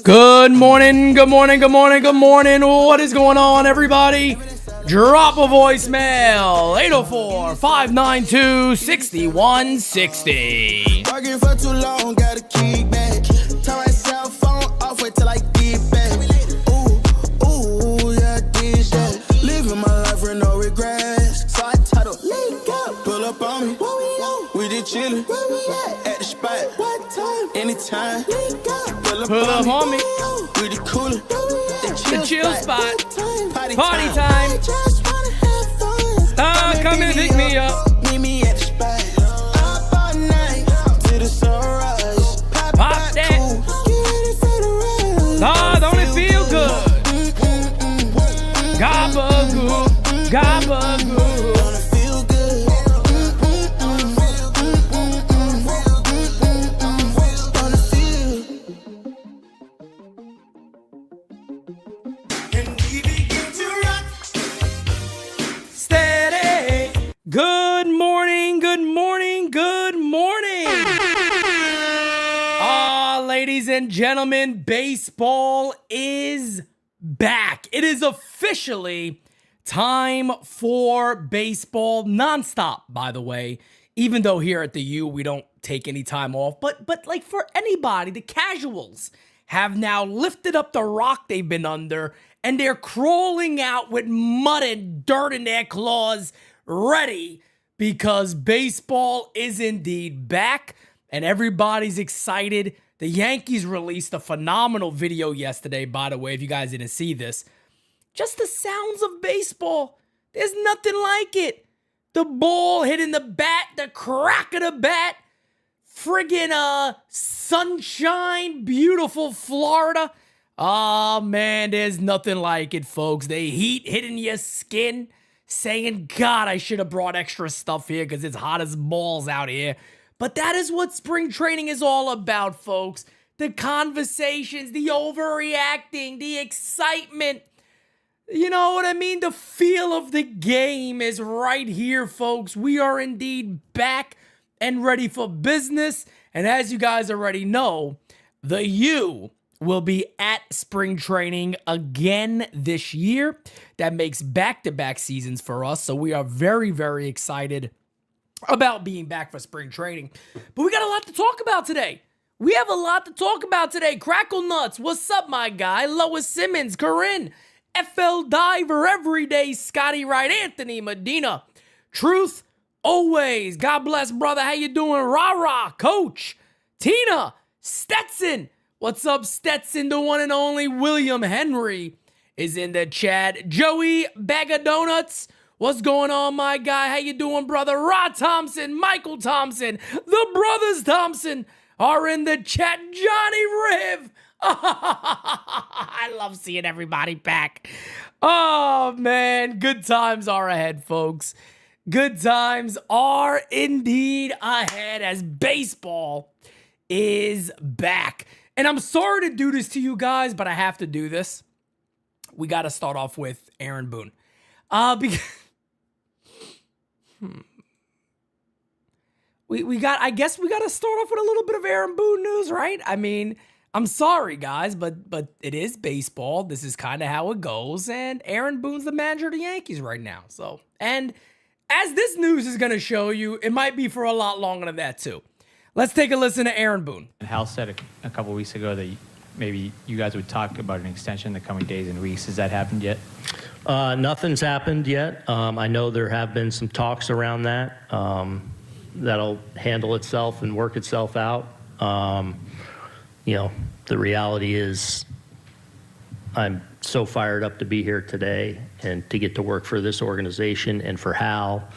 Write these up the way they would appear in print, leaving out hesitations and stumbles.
Good morning, good morning, good morning, good morning. What is going on, everybody? Drop a voicemail, 804-592-6160. Working for too long, gotta keep back. Turn my cell phone off, wait till I get back. Ooh, yeah, this shit. Living my life with no regrets. So I title, link up, pull up on me. We just chillin', at the spot. What time? Anytime. Pull up on me. We the coolin', The chill spot. Party time. Come and pick me up. Meet me at the spot. Up all night to the sunrise. Pop that. Cool. Get ready for the ride. Don't it feel good? Gabagoo, gabagoo. Don't it feel good? Don't it feel? And we begin to rock. Steady. Good morning, good morning, good morning. Ladies and gentlemen, baseball is back. It is officially time for baseball nonstop, by the way. Even though here at the U, we don't take any time off. But like for anybody, the casuals have now lifted up the rock they've been under, and they're crawling out with mud and dirt in their claws, ready, because baseball is indeed back, and everybody's excited. The Yankees released a phenomenal video yesterday, by the way, if you guys didn't see this. Just the sounds of baseball. There's nothing like it. The ball hitting the bat, the crack of the bat. Friggin' sunshine, beautiful Florida. Oh, man, there's nothing like it, folks. The heat hitting your skin, saying, God, I should have brought extra stuff here because it's hot as balls out here. But that is what spring training is all about, folks. The conversations, the overreacting, the excitement. You know what I mean? The feel of the game is right here, folks. We are indeed back and ready for business. And as you guys already know, the U will be at spring training again this year. That makes back-to-back seasons for us. So we are very, very excited about being back for spring training. But we got a lot to talk about today. We have a lot to talk about today. Crackle Nuts, what's up, my guy? Lois Simmons, Corinne, FL Diver, Everyday, Scotty Wright, Anthony Medina, Truth, always. God bless, brother. How you doing? Rah-rah, Coach, Tina, Stetson. What's up, Stetson? The one and only William Henry is in the chat. Joey, Bag of Donuts. What's going on, my guy? How you doing, brother? Rod Thompson, Michael Thompson, the brothers Thompson are in the chat. Johnny Riv. I love seeing everybody back. Oh, man. Good times are ahead, folks. Good times are indeed ahead as baseball is back. And I'm sorry to do this to you guys, but I have to do this. We got to start off with Aaron Boone. Because I guess we got to start off with a little bit of Aaron Boone news, right? I mean, I'm sorry, guys, but it is baseball. This is kind of how it goes. And Aaron Boone's the manager of the Yankees right now. So, and as this news is going to show you, it might be for a lot longer than that, too. Let's take a listen to Aaron Boone. Hal said a couple weeks ago that maybe you guys would talk about an extension in the coming days and weeks. Has that happened yet? Nothing's happened yet. I know there have been some talks around that. That'll handle itself and work itself out. The reality is I'm so fired up to be here today and to get to work for this organization and for Hal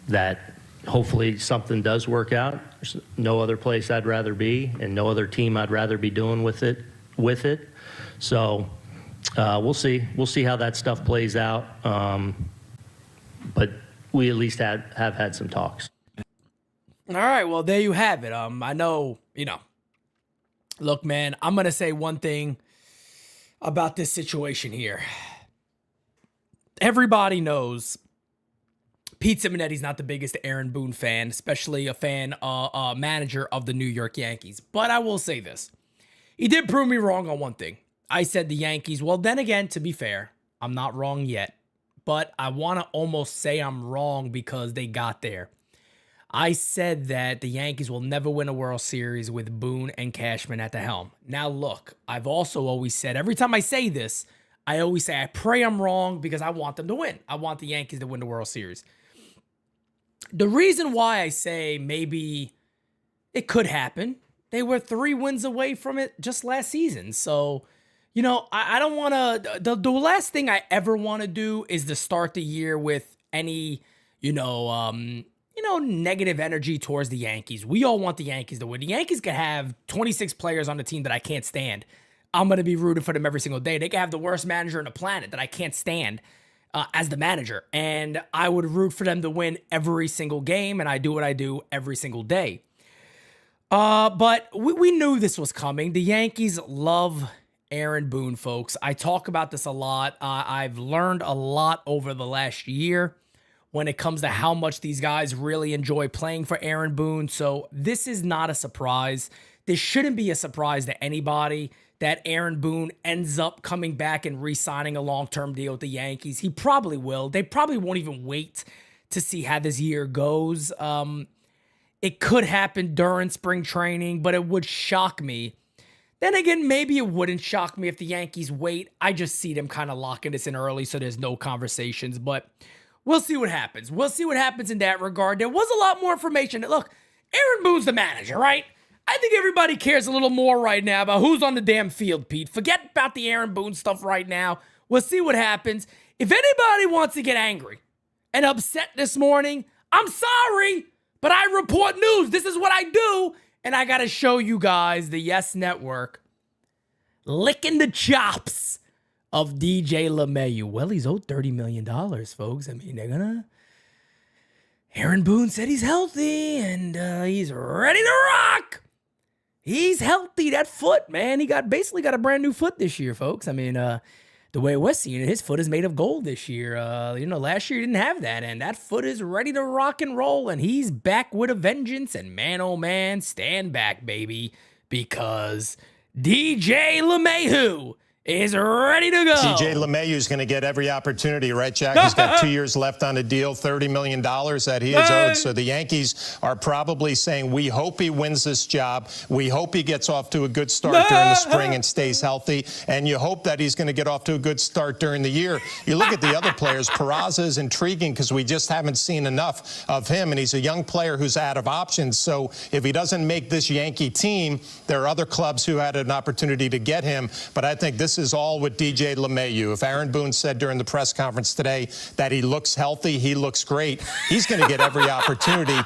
that hopefully something does work out. There's no other place I'd rather be and no other team I'd rather be doing with it. So we'll see. We'll see how that stuff plays out. But we at least have had some talks. All right, well, there you have it. I know, look, man, I'm going to say one thing about this situation here. Everybody knows Pete Simonetti's not the biggest Aaron Boone fan, especially a manager of the New York Yankees. But I will say this. He did prove me wrong on one thing. I said the Yankees, well, then again, to be fair, I'm not wrong yet. But I want to almost say I'm wrong because they got there. I said that the Yankees will never win a World Series with Boone and Cashman at the helm. Now, look, I've also always said, every time I say this, I always say I pray I'm wrong because I want them to win. I want the Yankees to win the World Series. The reason why I say maybe it could happen, they were 3 wins away from it just last season. So, I don't want to, the last thing I ever want to do is to start the year with any, negative energy towards the Yankees. We all want the Yankees to win. The Yankees could have 26 players on the team that I can't stand. I'm going to be rooting for them every single day. They could have the worst manager on the planet that I can't stand as the manager. And I would root for them to win every single game. And I do what I do every single day. But we knew this was coming. The Yankees love Aaron Boone, folks. I talk about this a lot. I've learned a lot over the last year when it comes to how much these guys really enjoy playing for Aaron Boone. So this is not a surprise. This shouldn't be a surprise to anybody that Aaron Boone ends up coming back and re-signing a long-term deal with the Yankees. He probably will. They probably won't even wait to see how this year goes. It could happen during spring training, but it would shock me. Then again, maybe it wouldn't shock me if the Yankees wait. I just see them kind of locking this in early so there's no conversations, but we'll see what happens. We'll see what happens in that regard. There was a lot more information. Look, Aaron Boone's the manager, right? I think everybody cares a little more right now about who's on the damn field, Pete. Forget about the Aaron Boone stuff right now. We'll see what happens. If anybody wants to get angry and upset this morning, I'm sorry, but I report news. This is what I do. And I got to show you guys the Yes Network licking the chops of DJ LeMahieu. Well, he's owed $30 million, folks. I mean, they're going to... Aaron Boone said he's healthy and he's ready to rock. He's healthy. That foot, man, he basically got a brand new foot this year, folks. I mean, the way we're seeing it, his foot is made of gold this year. Last year he didn't have that, and that foot is ready to rock and roll, and he's back with a vengeance. And man, oh man, stand back, baby, because DJ LeMahieu is ready to go. DJ LeMahieu is going to get every opportunity, right, Jack? He's got 2 years left on a deal, $30 million that he is owed. So the Yankees are probably saying, we hope he wins this job. We hope he gets off to a good start during the spring and stays healthy. And you hope that he's going to get off to a good start during the year. You look at the other players. Peraza is intriguing because we just haven't seen enough of him. And he's a young player who's out of options. So if he doesn't make this Yankee team, there are other clubs who had an opportunity to get him. But I think this this is all with DJ LeMahieu. If Aaron Boone said during the press conference today that he looks healthy, he looks great, he's going to get every opportunity,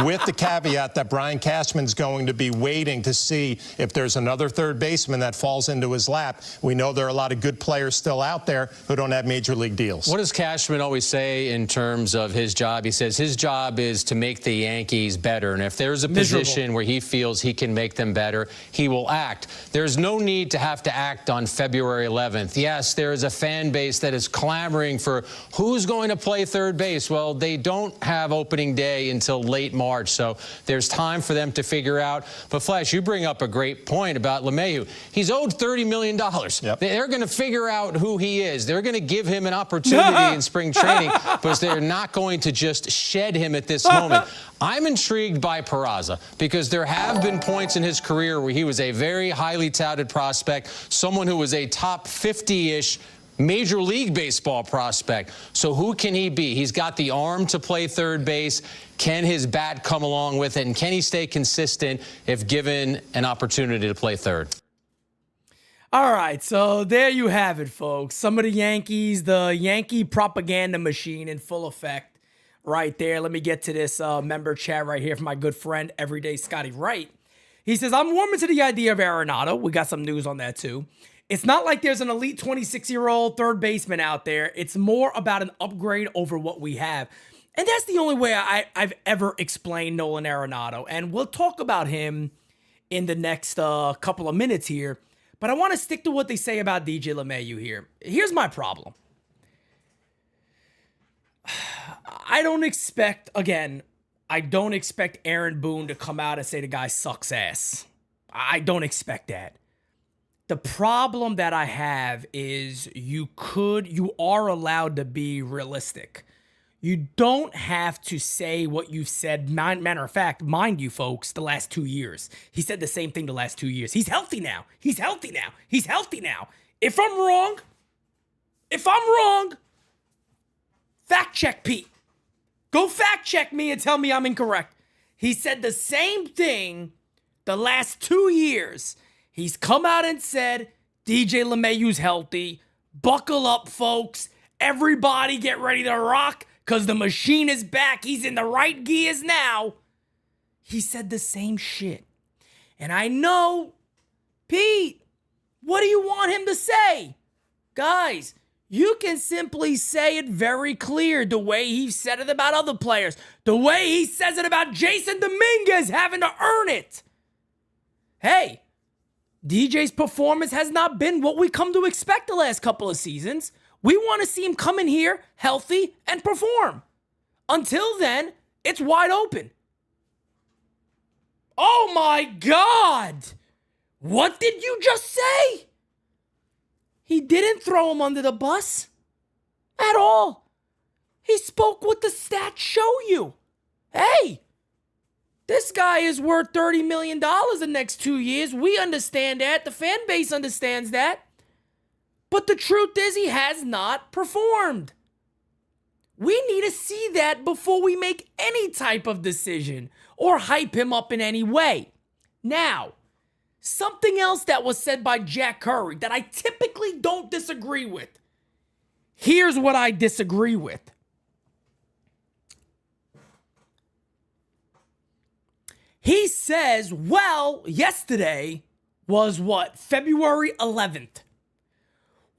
with the caveat that Brian Cashman's going to be waiting to see if there's another third baseman that falls into his lap. We know there are a lot of good players still out there who don't have major league deals. What does Cashman always say in terms of his job? He says his job is to make the Yankees better, and if there's a position where he feels he can make them better, he will act. There's no need to have to act on February 11th. Yes, there is a fan base that is clamoring for who's going to play third base. Well, they don't have opening day until late March, so there's time for them to figure out. But Flash, you bring up a great point about LeMahieu. He's owed $30 million. Yep. They're going to figure out who he is. They're going to give him an opportunity in spring training, but they're not going to just shed him at this moment. I'm intrigued by Peraza because there have been points in his career where he was a very highly touted prospect, someone who was a top 50-ish Major League Baseball prospect. So who can he be? He's got the arm to play third base. Can his bat come along with it? And can he stay consistent if given an opportunity to play third? All right, so there you have it, folks. Some of the Yankees, the Yankee propaganda machine in full effect right there. Let me get to this member chat right here from my good friend, Everyday Scotty Wright. He says, I'm warming to the idea of Arenado. We got some news on that, too. It's not like there's an elite 26-year-old third baseman out there. It's more about an upgrade over what we have. And that's the only way I've ever explained Nolan Arenado. And we'll talk about him in the next couple of minutes here. But I want to stick to what they say about DJ LeMahieu here. Here's my problem. I don't expect Aaron Boone to come out and say the guy sucks ass. I don't expect that. The problem that I have is you are allowed to be realistic. You don't have to say what you've said. Matter of fact, mind you, folks, the last 2 years. He said the same thing the last 2 years. He's healthy now. He's healthy now. He's healthy now. If I'm wrong, fact check Pete. Go fact check me and tell me I'm incorrect. He said the same thing the last 2 years. He's come out and said, DJ LeMahieu's healthy. Buckle up, folks. Everybody get ready to rock because the machine is back. He's in the right gears now. He said the same shit. And I know, Pete, what do you want him to say? Guys, you can simply say it very clear the way he said it about other players. The way he says it about Jason Dominguez having to earn it. Hey, DJ's performance has not been what we come to expect the last couple of seasons. We want to see him come in here healthy and perform. Until then, it's wide open. Oh my God! What did you just say? He didn't throw him under the bus at all. He spoke what the stats show you. Hey, this guy is worth $30 million the next 2 years. We understand that. The fan base understands that. But the truth is he has not performed. We need to see that before we make any type of decision or hype him up in any way. Now, something else that was said by Jack Curry that I typically don't disagree with. Here's what I disagree with. He says, well, yesterday was what? February 11th.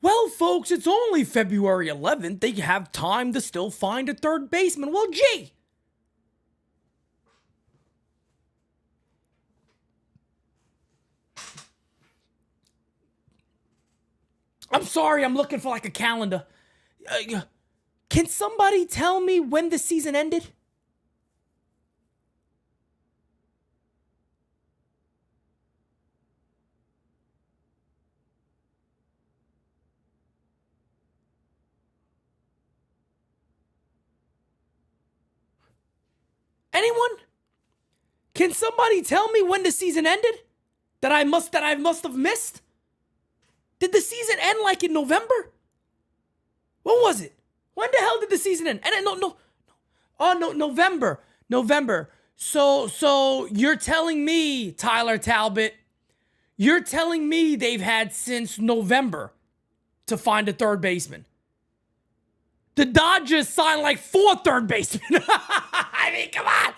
Well, folks, it's only February 11th. They have time to still find a third baseman. Well, gee. I'm sorry, I'm looking for like a calendar. Can somebody tell me when the season ended? Anyone? Can somebody tell me when the season ended? That I must have missed? Did the season end like in November? When was it? When the hell did the season end? And no. Oh, no, November. So you're telling me, Tyler Talbot, you're telling me they've had since November to find a third baseman. The Dodgers signed like 4 third basemen. I mean, come on.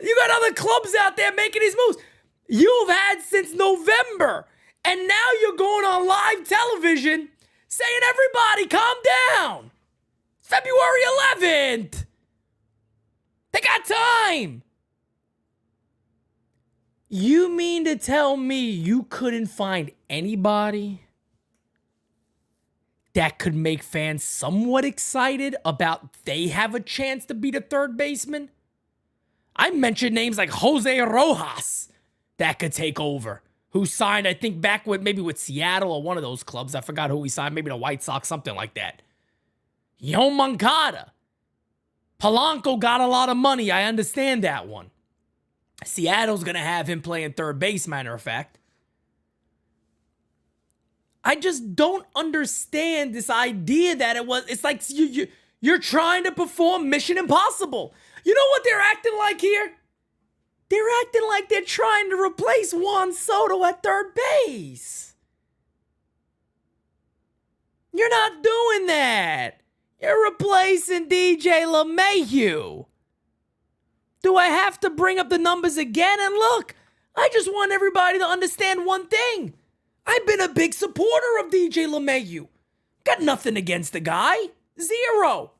You got other clubs out there making these moves. You've had since November. And now you're going on live television saying, everybody, calm down. February 11th. They got time. You mean to tell me you couldn't find anybody that could make fans somewhat excited about they have a chance to be the third baseman? I mentioned names like Jose Rojas that could take over, who signed, I think, back with maybe with Seattle or one of those clubs. I forgot who he signed, maybe the White Sox, something like that. Yo Moncada. Polanco got a lot of money. I understand that one. Seattle's going to have him playing third base, matter of fact. I just don't understand this idea that it's like you're trying to perform Mission Impossible. You know what they're acting like here? They're acting like they're trying to replace Juan Soto at third base. You're not doing that. You're replacing DJ LeMahieu. Do I have to bring up the numbers again? And look, I just want everybody to understand one thing. I've been a big supporter of DJ LeMahieu. Got nothing against the guy. Zero.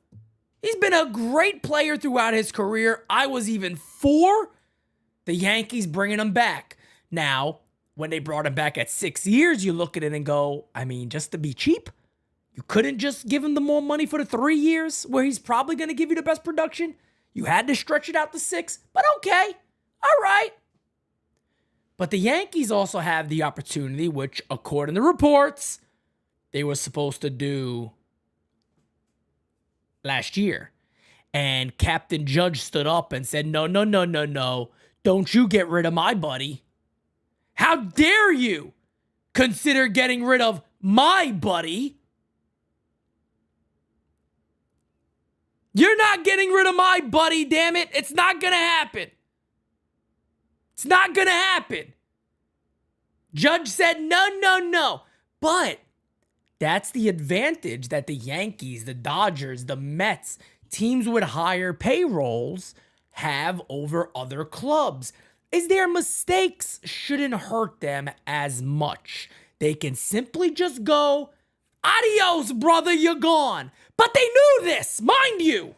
He's been a great player throughout his career. I was even for the Yankees bringing him back. Now, when they brought him back at 6 years, you look at it and go, I mean, just to be cheap? You couldn't just give him the more money for the 3 years where he's probably going to give you the best production? You had to stretch it out to 6, but okay. All right. But the Yankees also have the opportunity, which, according to reports, they were supposed to do last year. And Captain Judge stood up and said, no. Don't you get rid of my buddy. How dare you consider getting rid of my buddy? You're not getting rid of my buddy, damn it. It's not going to happen. It's not going to happen. Judge said no. But that's the advantage that the Yankees, the Dodgers, the Mets, teams with higher payrolls have over other clubs. Is their mistakes shouldn't hurt them as much. They can simply just go, adios, brother, you're gone. But they knew this, mind you.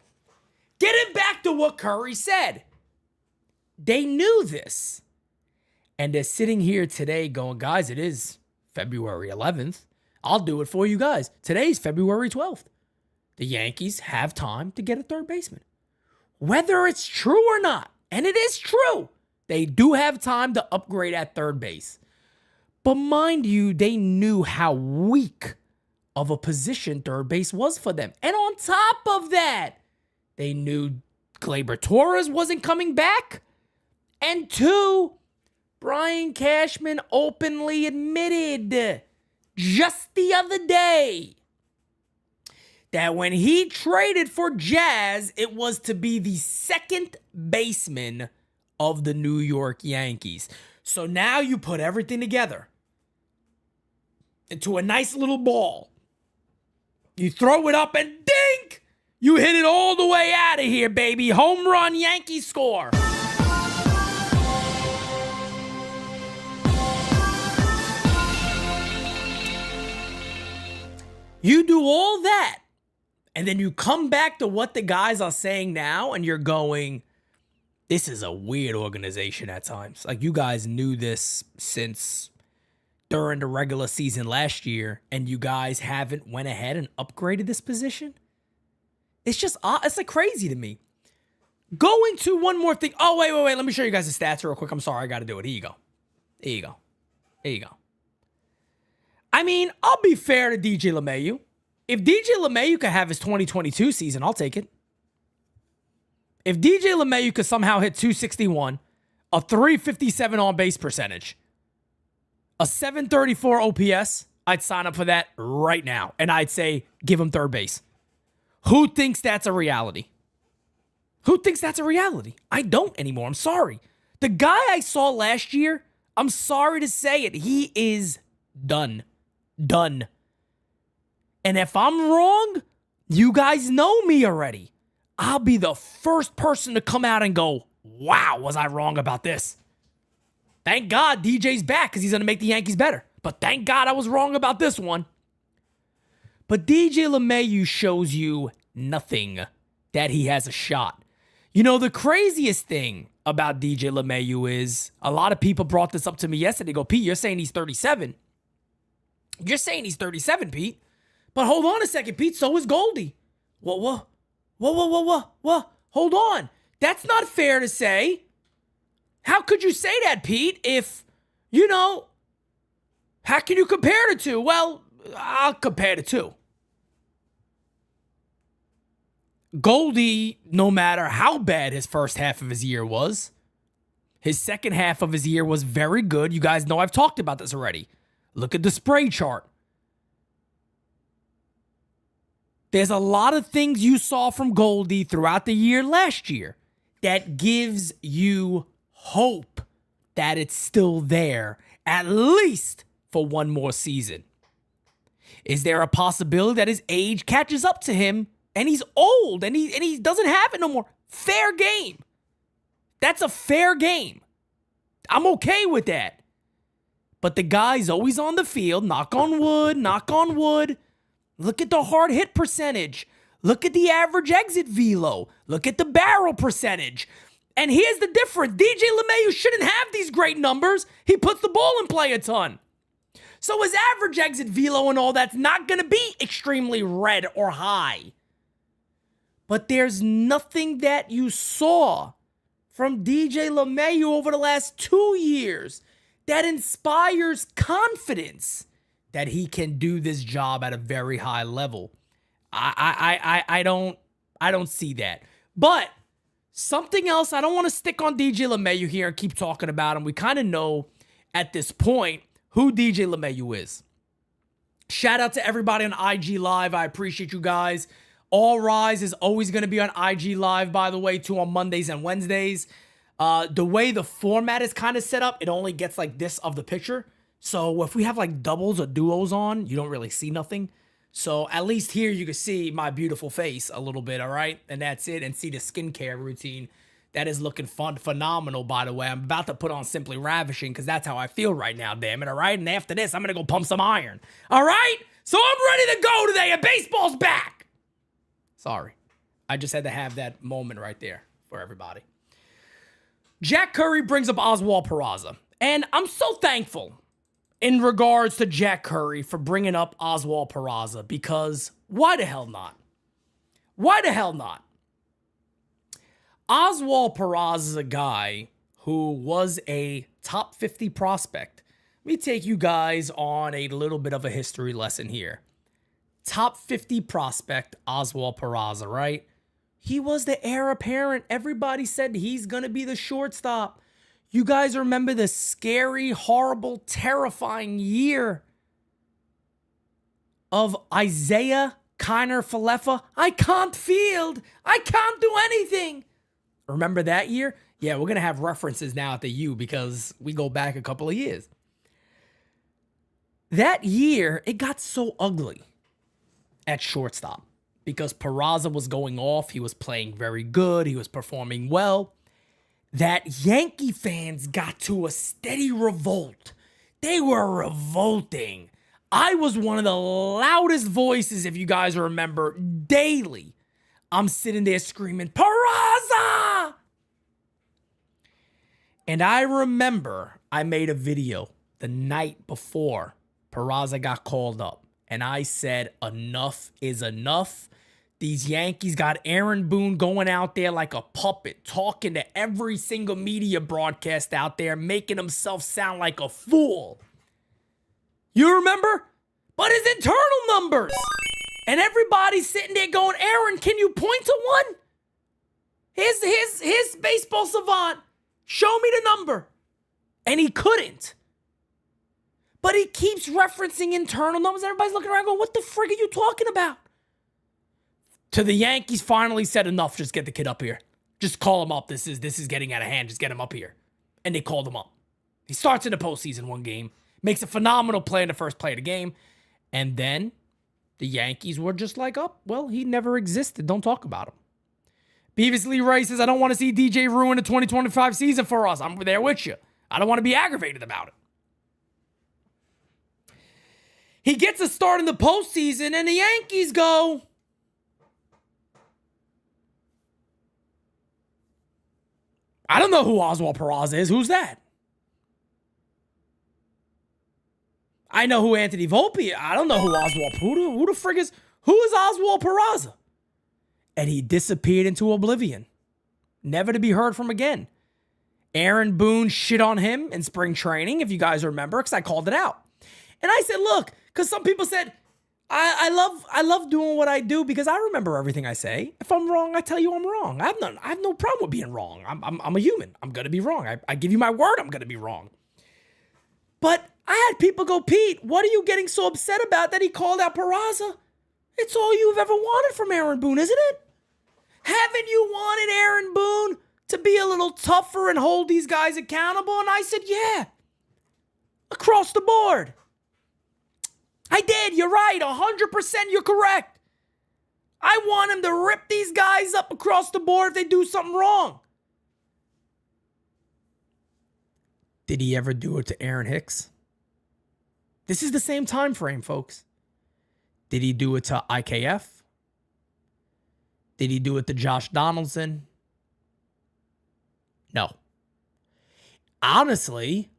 Getting back to what Curry said. They knew this. And they're sitting here today going, guys, it is February 11th. I'll do it for you guys. Today's February 12th. The Yankees have time to get a third baseman. Whether it's true or not, and it is true, they do have time to upgrade at third base. But mind you, they knew how weak of a position third base was for them. And on top of that, they knew Gleyber Torres wasn't coming back. And 2, Brian Cashman openly admitted just the other day that when he traded for Jazz, it was to be the second baseman of the New York Yankees. So now you put everything together into a nice little ball. You throw it up and dink! You hit it all the way out of here, baby. Home run, Yankees score. You do all that, and then you come back to what the guys are saying now, and you're going, this is a weird organization at times. Like, you guys knew this since during the regular season last year, and you guys haven't went ahead and upgraded this position? It's just, it's like crazy to me. Going to one more thing. Oh, wait. Let me show you guys the stats real quick. I'm sorry, I got to do it. Here you go. I mean, I'll be fair to DJ LeMahieu. If DJ LeMahieu could have his 2022 season, I'll take it. If DJ LeMahieu could somehow hit 261, a 357 on-base percentage, a 734 OPS, I'd sign up for that right now. And I'd say, give him third base. Who thinks that's a reality? I don't anymore. I'm sorry. The guy I saw last year, I'm sorry to say it, he is done. And if I'm wrong, you guys know me already. I'll be the first person to come out and go, wow, was I wrong about this? Thank God DJ's back because he's going to make the Yankees better. But thank God I was wrong about this one. But DJ LeMahieu shows you nothing that he has a shot. You know, the craziest thing about DJ LeMahieu is a lot of people brought this up to me yesterday. They go, Pete, you're saying he's 37. You're saying he's 37, Pete. But hold on a second, Pete. So is Goldie. What? Hold on. That's not fair to say. How could you say that, Pete, if, you know, how can you compare the two? Well, I'll compare the two. Goldie, no matter how bad his first half of his year was, his second half of his year was very good. You guys know I've talked about this already. Look at the spray chart. There's a lot of things you saw from Goldie throughout the year last year that gives you hope that it's still there, at least for one more season. Is there a possibility that his age catches up to him and he's old and he doesn't have it no more? Fair game. That's a fair game. I'm okay with that. But the guy's always on the field. Knock on wood, knock on wood. Look at the hard hit percentage. Look at the average exit velo. Look at the barrel percentage. And here's the difference. DJ LeMahieu shouldn't have these great numbers. He puts the ball in play a ton. So his average exit velo and all that's not going to be extremely red or high. But there's nothing that you saw from DJ LeMahieu over the last 2 years that inspires confidence that he can do this job at a very high level. I don't see that. But something else, I don't want to stick on DJ LeMahieu here and keep talking about him. We kind of know at this point who DJ LeMahieu is. Shout out to everybody on IG Live. I appreciate you guys. All Rise is always going to be on IG Live, by the way, too, on Mondays and Wednesdays. The way the format is kind of set up, it only gets like this of the picture. So if we have like doubles or duos on, you don't really see nothing. So at least here you can see my beautiful face a little bit, all right? And that's it. And see the skincare routine. That is looking phenomenal, by the way. I'm about to put on Simply Ravishing because that's how I feel right now, damn it, all right? And after this, I'm going to go pump some iron, all right? So I'm ready to go today and baseball's back. Sorry. I just had to have that moment right there for everybody. Jack Curry brings up Oswaldo Peraza. And I'm so thankful in regards to Jack Curry for bringing up Oswaldo Peraza because why the hell not? Why the hell not? Oswaldo Peraza is a guy who was a top 50 prospect. Let me take you guys on a little bit of a history lesson here. Top 50 prospect, Oswaldo Peraza, right? He was the heir apparent. Everybody said he's going to be the shortstop. You guys remember the scary, horrible, terrifying year of Isaiah Kiner Falefa? I can't field. I can't do anything. Remember that year? Yeah, we're going to have references now at the U because we go back a couple of years. That year, it got so ugly at shortstop because Peraza was going off. He was playing very good. He was performing well. That Yankee fans got to a steady revolt. They were revolting. I was one of the loudest voices, if you guys remember, daily. I'm sitting there screaming, Peraza! And I remember I made a video the night before Peraza got called up. And I said, enough is enough. These Yankees got Aaron Boone going out there like a puppet, talking to every single media broadcast out there, making himself sound like a fool. You remember? But his internal numbers. And everybody's sitting there going, Aaron, can you point to one? His baseball savant. Show me the number. And he couldn't. But he keeps referencing internal numbers. Everybody's looking around going, what the frig are you talking about? To the Yankees finally said enough. Just get the kid up here. Just call him up. This is getting out of hand. Just get him up here. And they called him up. He starts in the postseason one game. Makes a phenomenal play in the first play of the game. And then The Yankees were just like, oh, well, he never existed. Don't talk about him. Beavis Lee Ray says, I don't want to see DJ ruin the 2025 season for us. I'm there with you. I don't want to be aggravated about it. He gets a start in the postseason, and the Yankees go, I don't know who Oswaldo Peraza is. Who's that? I know who Anthony Volpe is. I don't know who Oswald. Who the frig is? Who is Oswaldo Peraza? And he disappeared into oblivion, never to be heard from again. Aaron Boone shit on him in spring training, if you guys remember, because I called it out. And I said, look, because some people said, I love doing what I do because I remember everything I say. If I'm wrong, I tell you I'm wrong. I have no problem with being wrong. I'm a human. I'm going to be wrong. I give you my word I'm going to be wrong. But I had people go, Pete, what are you getting so upset about that he called out Peraza? It's all you've ever wanted from Aaron Boone, isn't it? Haven't you wanted Aaron Boone to be a little tougher and hold these guys accountable? And I said, yeah, across the board. I did. You're right. 100% you're correct. I want him to rip these guys up across the board if they do something wrong. Did he ever do it to Aaron Hicks? This is the same time frame, folks. Did he do it to IKF? Did he do it to Josh Donaldson? No. Honestly,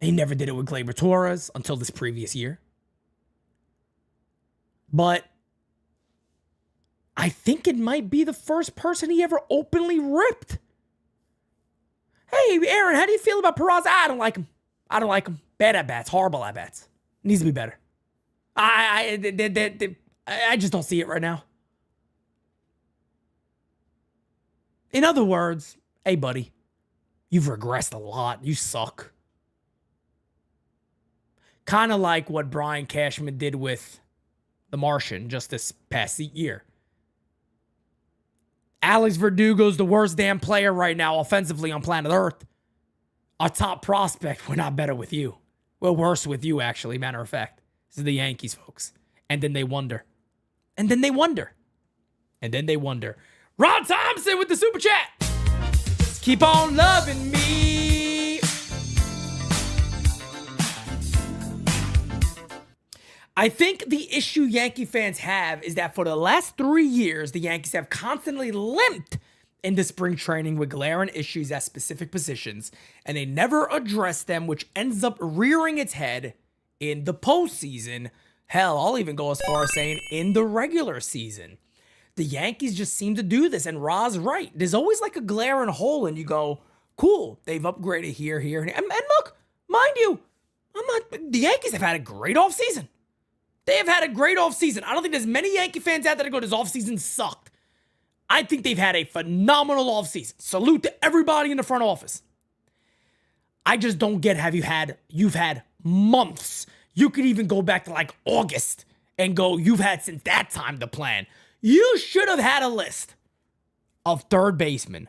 he never did it with Gleyber Torres until this previous year. But I think it might be the first person he ever openly ripped. Hey, Aaron, how do you feel about Peraza? I don't like him. I don't like him. Bad at-bats. Horrible at-bats. Needs to be better. I just don't see it right now. In other words, hey, buddy, you've regressed a lot. You suck. Kind of like what Brian Cashman did with the Martian just this past year. Alex Verdugo's the worst damn player right now offensively on planet Earth. Our top prospect, we're not better with you. We're worse with you, actually, matter of fact. This is the Yankees, folks. And then they wonder. And then they wonder. And then they wonder. Ron Thompson with the super chat. Keep on loving me. I think the issue Yankee fans have is that for the last 3 years, the Yankees have constantly limped into spring training with glaring issues at specific positions, and they never address them, which ends up rearing its head in the postseason. Hell, I'll even go as far as saying in the regular season. The Yankees just seem to do this, and Ra's right. There's always like a glaring hole, and you go, cool, they've upgraded here, and look, mind you, the Yankees have had a great offseason. They have had a great offseason. I don't think there's many Yankee fans out there that go, this offseason sucked. I think they've had a phenomenal offseason. Salute to everybody in the front office. I just don't get, you've had months. You could even go back to like August and go, you've had since that time to plan. You should have had a list of third basemen,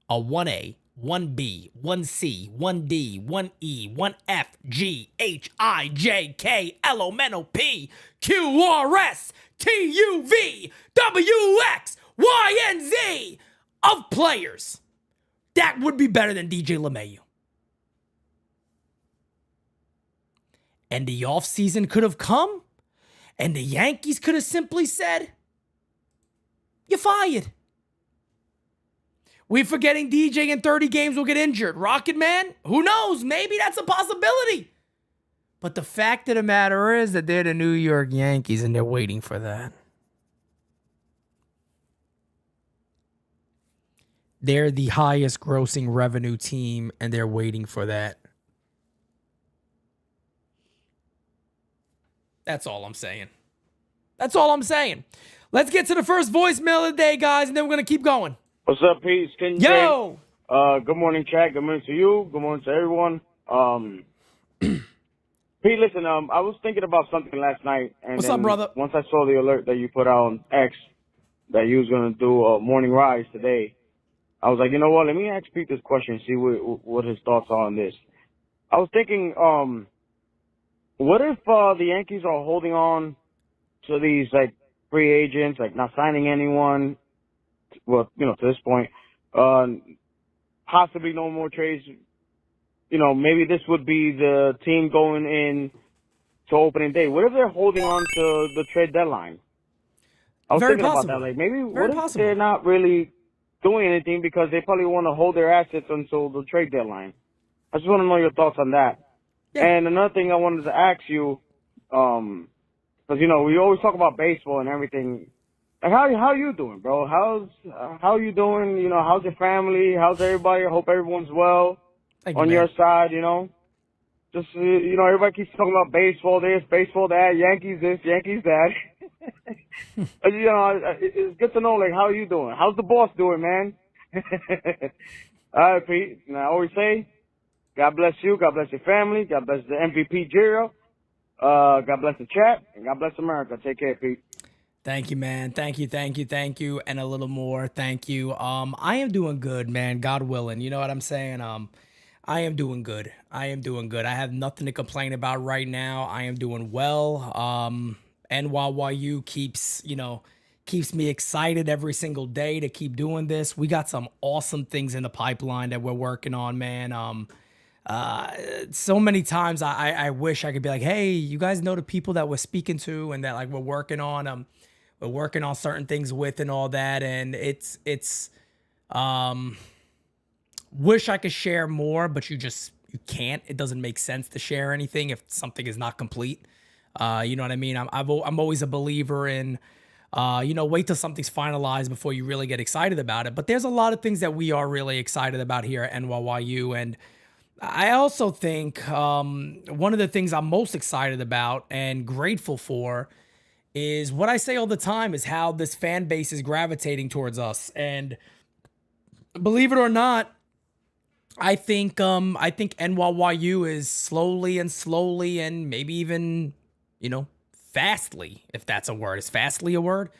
a 1A, 1B, 1C, 1D, 1E, 1F, G, H, I, J, K, L, O, N, O, P, Q, R, S, T, U, V, W, X, Y, and Z of players. That would be better than DJ LeMahieu. And the offseason could have come, and the Yankees could have simply said, you're fired. We're forgetting DJ in 30 games will get injured. Rocket Man? Who knows? Maybe that's a possibility. But the fact of the matter is that they're the New York Yankees and they're waiting for that. They're the highest grossing revenue team and they're waiting for that. That's all I'm saying. That's all I'm saying. Let's get to the first voicemail of the day, guys, and then we're going to keep going. What's up, Pete? Yo! Good morning, Chad. Good morning to you. Good morning to everyone. Pete, listen, I was thinking about something last night. And What's up, brother? Once I saw the alert that you put out on X that you was going to do a morning rise today, I was like, you know what? Let me ask Pete this question and see what his thoughts are on this. I was thinking, what if the Yankees are holding on to these like free agents, like not signing anyone. Well, to this point, possibly no more trades. Maybe this would be the team going in to opening day. What if they're holding on to the trade deadline? I was Very thinking possible. about that. Like maybe Very what if possible. they're not really doing anything because they probably want to hold their assets until the trade deadline. I just want to know your thoughts on that. Yeah. And another thing I wanted to ask you, because we always talk about baseball and everything. Like how you doing, bro? How you doing? How's your family? How's everybody? I hope everyone's well Thank you, on man. your side. Just everybody keeps talking about baseball this, baseball that, Yankees this, Yankees that. It's good to know like how you doing. How's the boss doing, man? All right, Pete. And I always say, God bless you, God bless your family, God bless the MVP Giro, God bless the chat, and God bless America. Take care, Pete. Thank you, man. Thank you, and a little more. Thank you. I am doing good, man. God willing. You know what I'm saying? I am doing good. I have nothing to complain about right now. I am doing well. NYU keeps me excited every single day to keep doing this. We got some awesome things in the pipeline that we're working on, man. So many times I wish I could be like, hey, you guys know the people that we're speaking to and that like we're working on certain things with and all that. And it's wish I could share more, but you can't. It doesn't make sense to share anything if something is not complete. You know what I mean? I'm always a believer in, wait till something's finalized before you really get excited about it. But there's a lot of things that we are really excited about here at NYU. And I also think one of the things I'm most excited about and grateful for is what I say all the time is how this fan base is gravitating towards us. And believe it or not, I think NYU is slowly and maybe even, fastly, if that's a word. Is fastly a word?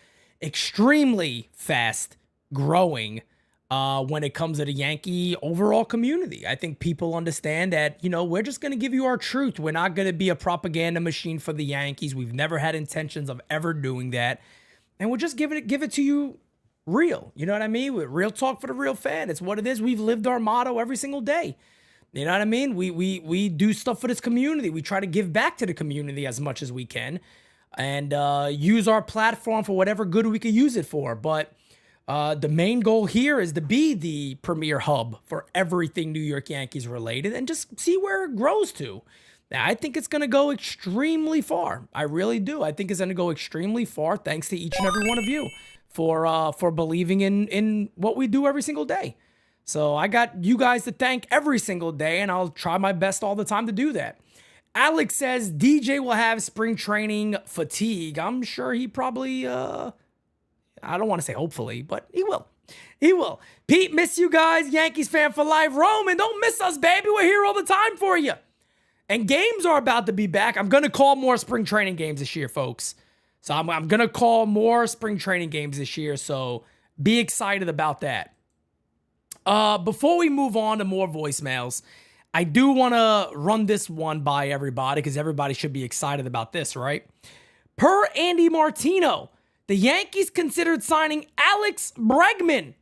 Extremely fast growing when it comes to the Yankee overall community. I think people understand that, we're just going to give you our truth. We're not going to be a propaganda machine for the Yankees. We've never had intentions of ever doing that. And we'll just give it to you real. You know what I mean? With real talk for the real fan. It's what it is. We've lived our motto every single day. You know what I mean? We do stuff for this community. We try to give back to the community as much as we can and use our platform for whatever good we could use it for. But the main goal here is to be the premier hub for everything New York Yankees related and just see where it grows to. Now, I think it's going to go extremely far. I really do. I think it's going to go extremely far thanks to each and every one of you for believing in what we do every single day. So I got you guys to thank every single day, and I'll try my best all the time to do that. Alex says DJ will have spring training fatigue. I'm sure he probably, I don't want to say hopefully, but he will. He will. Pete, miss you guys. Yankees fan for life. Roman, don't miss us, baby. We're here all the time for you. And games are about to be back. I'm going to call more spring training games this year, folks. So I'm going to call more spring training games this year. So be excited about that. Before we move on to more voicemails, I do want to run this one by everybody because everybody should be excited about this, right? Per Andy Martino, the Yankees considered signing Alex Bregman,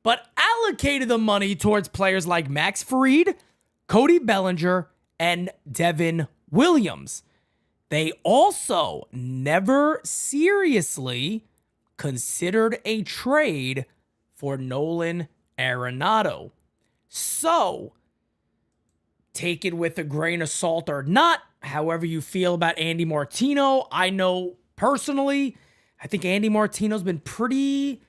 but allocated the money towards players like Max Fried, Cody Bellinger, and Devin Williams. They also never seriously considered a trade for Nolan Arenado. So, take it with a grain of salt or not, however you feel about Andy Martino. I know personally, I think Andy Martino's been pretty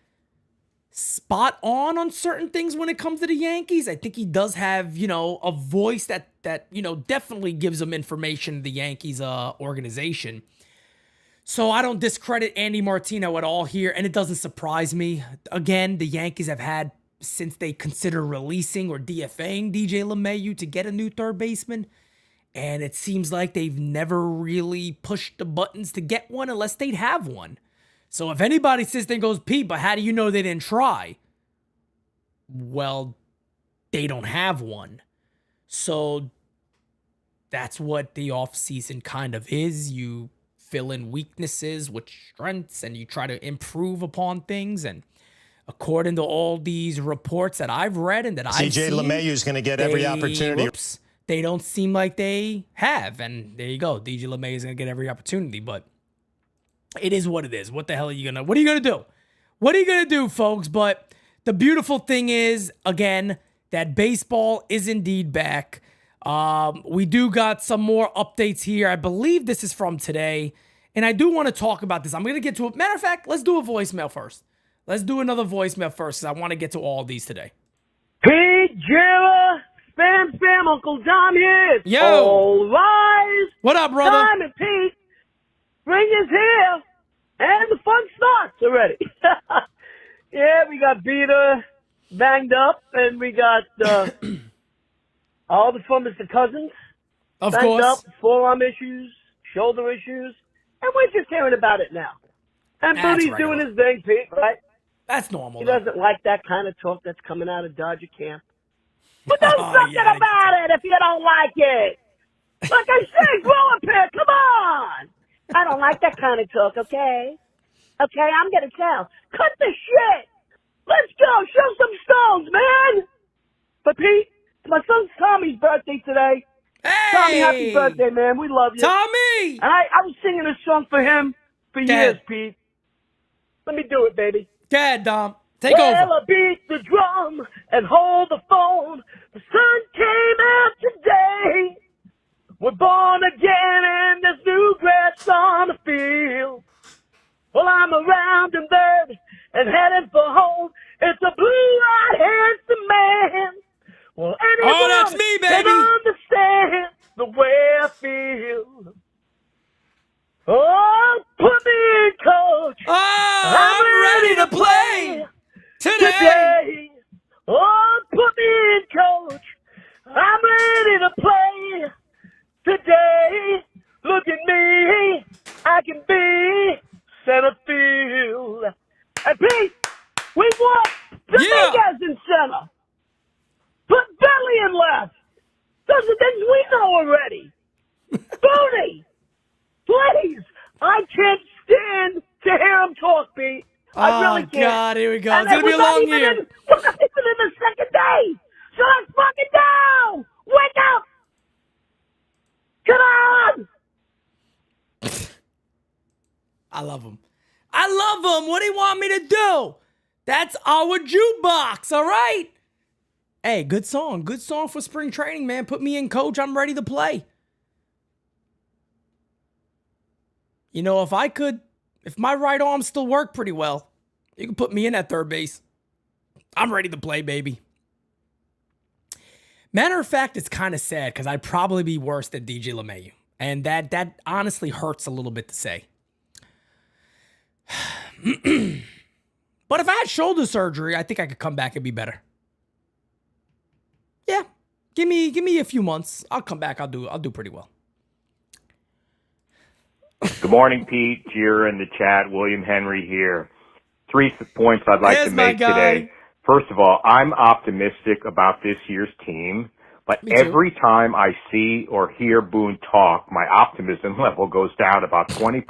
spot on certain things when it comes to the Yankees. I think he does have, a voice that definitely gives him information to the Yankees organization. So I don't discredit Andy Martino at all here, and it doesn't surprise me. Again, the Yankees have had, since they consider releasing or DFAing DJ LeMahieu to get a new third baseman, and it seems like they've never really pushed the buttons to get one unless they'd have one. So if anybody sits there and goes, Pete, but how do you know they didn't try? Well, they don't have one. So that's what the offseason kind of is. You fill in weaknesses with strengths and you try to improve upon things. And according to all these reports that I've read and that I've CJ seen, LeMahieu is going to get every opportunity. They don't seem like they have. And there you go. DJ LeMahieu is going to get every opportunity, but it is what it is. What the hell are you going to, what are you going to do? What are you going to do, folks? But the beautiful thing is, again, that baseball is indeed back. We do got some more updates here. I believe this is from today. And I do want to talk about this. I'm going to get to it. Matter of fact, let's do a voicemail first. Let's do another voicemail first, because I want to get to all these today. Pete, Jilla, Spam, Uncle Dom here. Yo. All rise. What up, brother? Time and Pete. Spring is here. And the fun starts already. Yeah, we got Beta banged up, and we got all the fun Mr. Cousins. Of banged course. up, forearm issues, shoulder issues. And we're just hearing about it now. And That's Booty's regular. doing his thing, Pete, right? That's normal. He though. doesn't like that kind of talk that's coming out of Dodger camp. But do something yeah, about it if you don't like it. Like I said, grow up here. Come on. I don't like that kind of talk, okay? Okay, I'm going to tell. Cut the shit. Let's go. Show some stones, man. But, Pete, it's my son Tommy's birthday today. Hey! Tommy, happy birthday, man. We love you. Tommy! And I was singing a song for him for years, Pete. Let me do it, baby. Go ahead, Dom. Take Well, over. I beat the drum and hold the phone. The sun came out today. We're born again and there's new grass on the field. Well, I'm a rounding bird and heading for home. It's a blue-eyed, handsome man. Well, anyone that's me, can baby. understand the way I feel. Oh, put me in, coach. Oh, I'm ready to play today. Oh, put me in, coach. I'm ready to play today. Look at me. I can be center field. And Pete, we want Dominguez in center. Put Belly in left. Those are things we know already. Boone, please. I can't stand to hear him talk, Pete. I really can't. God, here we go. And It's going to be a we're not long even year. We're not even in the second day. So let's fucking go. Wake up. Come on. I love him. I love him. What do you want me to do? That's our jukebox, all right? Hey, good song. Good song for spring training, man. Put me in, coach. I'm ready to play. You know, if my right arm still worked pretty well, you can put me in at third base. I'm ready to play, baby. Matter of fact, it's kind of sad because I'd probably be worse than DJ LeMahieu. And that honestly hurts a little bit to say. But if I had shoulder surgery, I think I could come back and be better. Yeah. Give me a few months. I'll come back. I'll do pretty well. Good morning, Pete, Jira in the chat. William Henry here. 3 points I'd like There's to my make guy. today. First of all, I'm optimistic about this year's team, but Me too. every time I see or hear Boone talk, my optimism level goes down about 20%,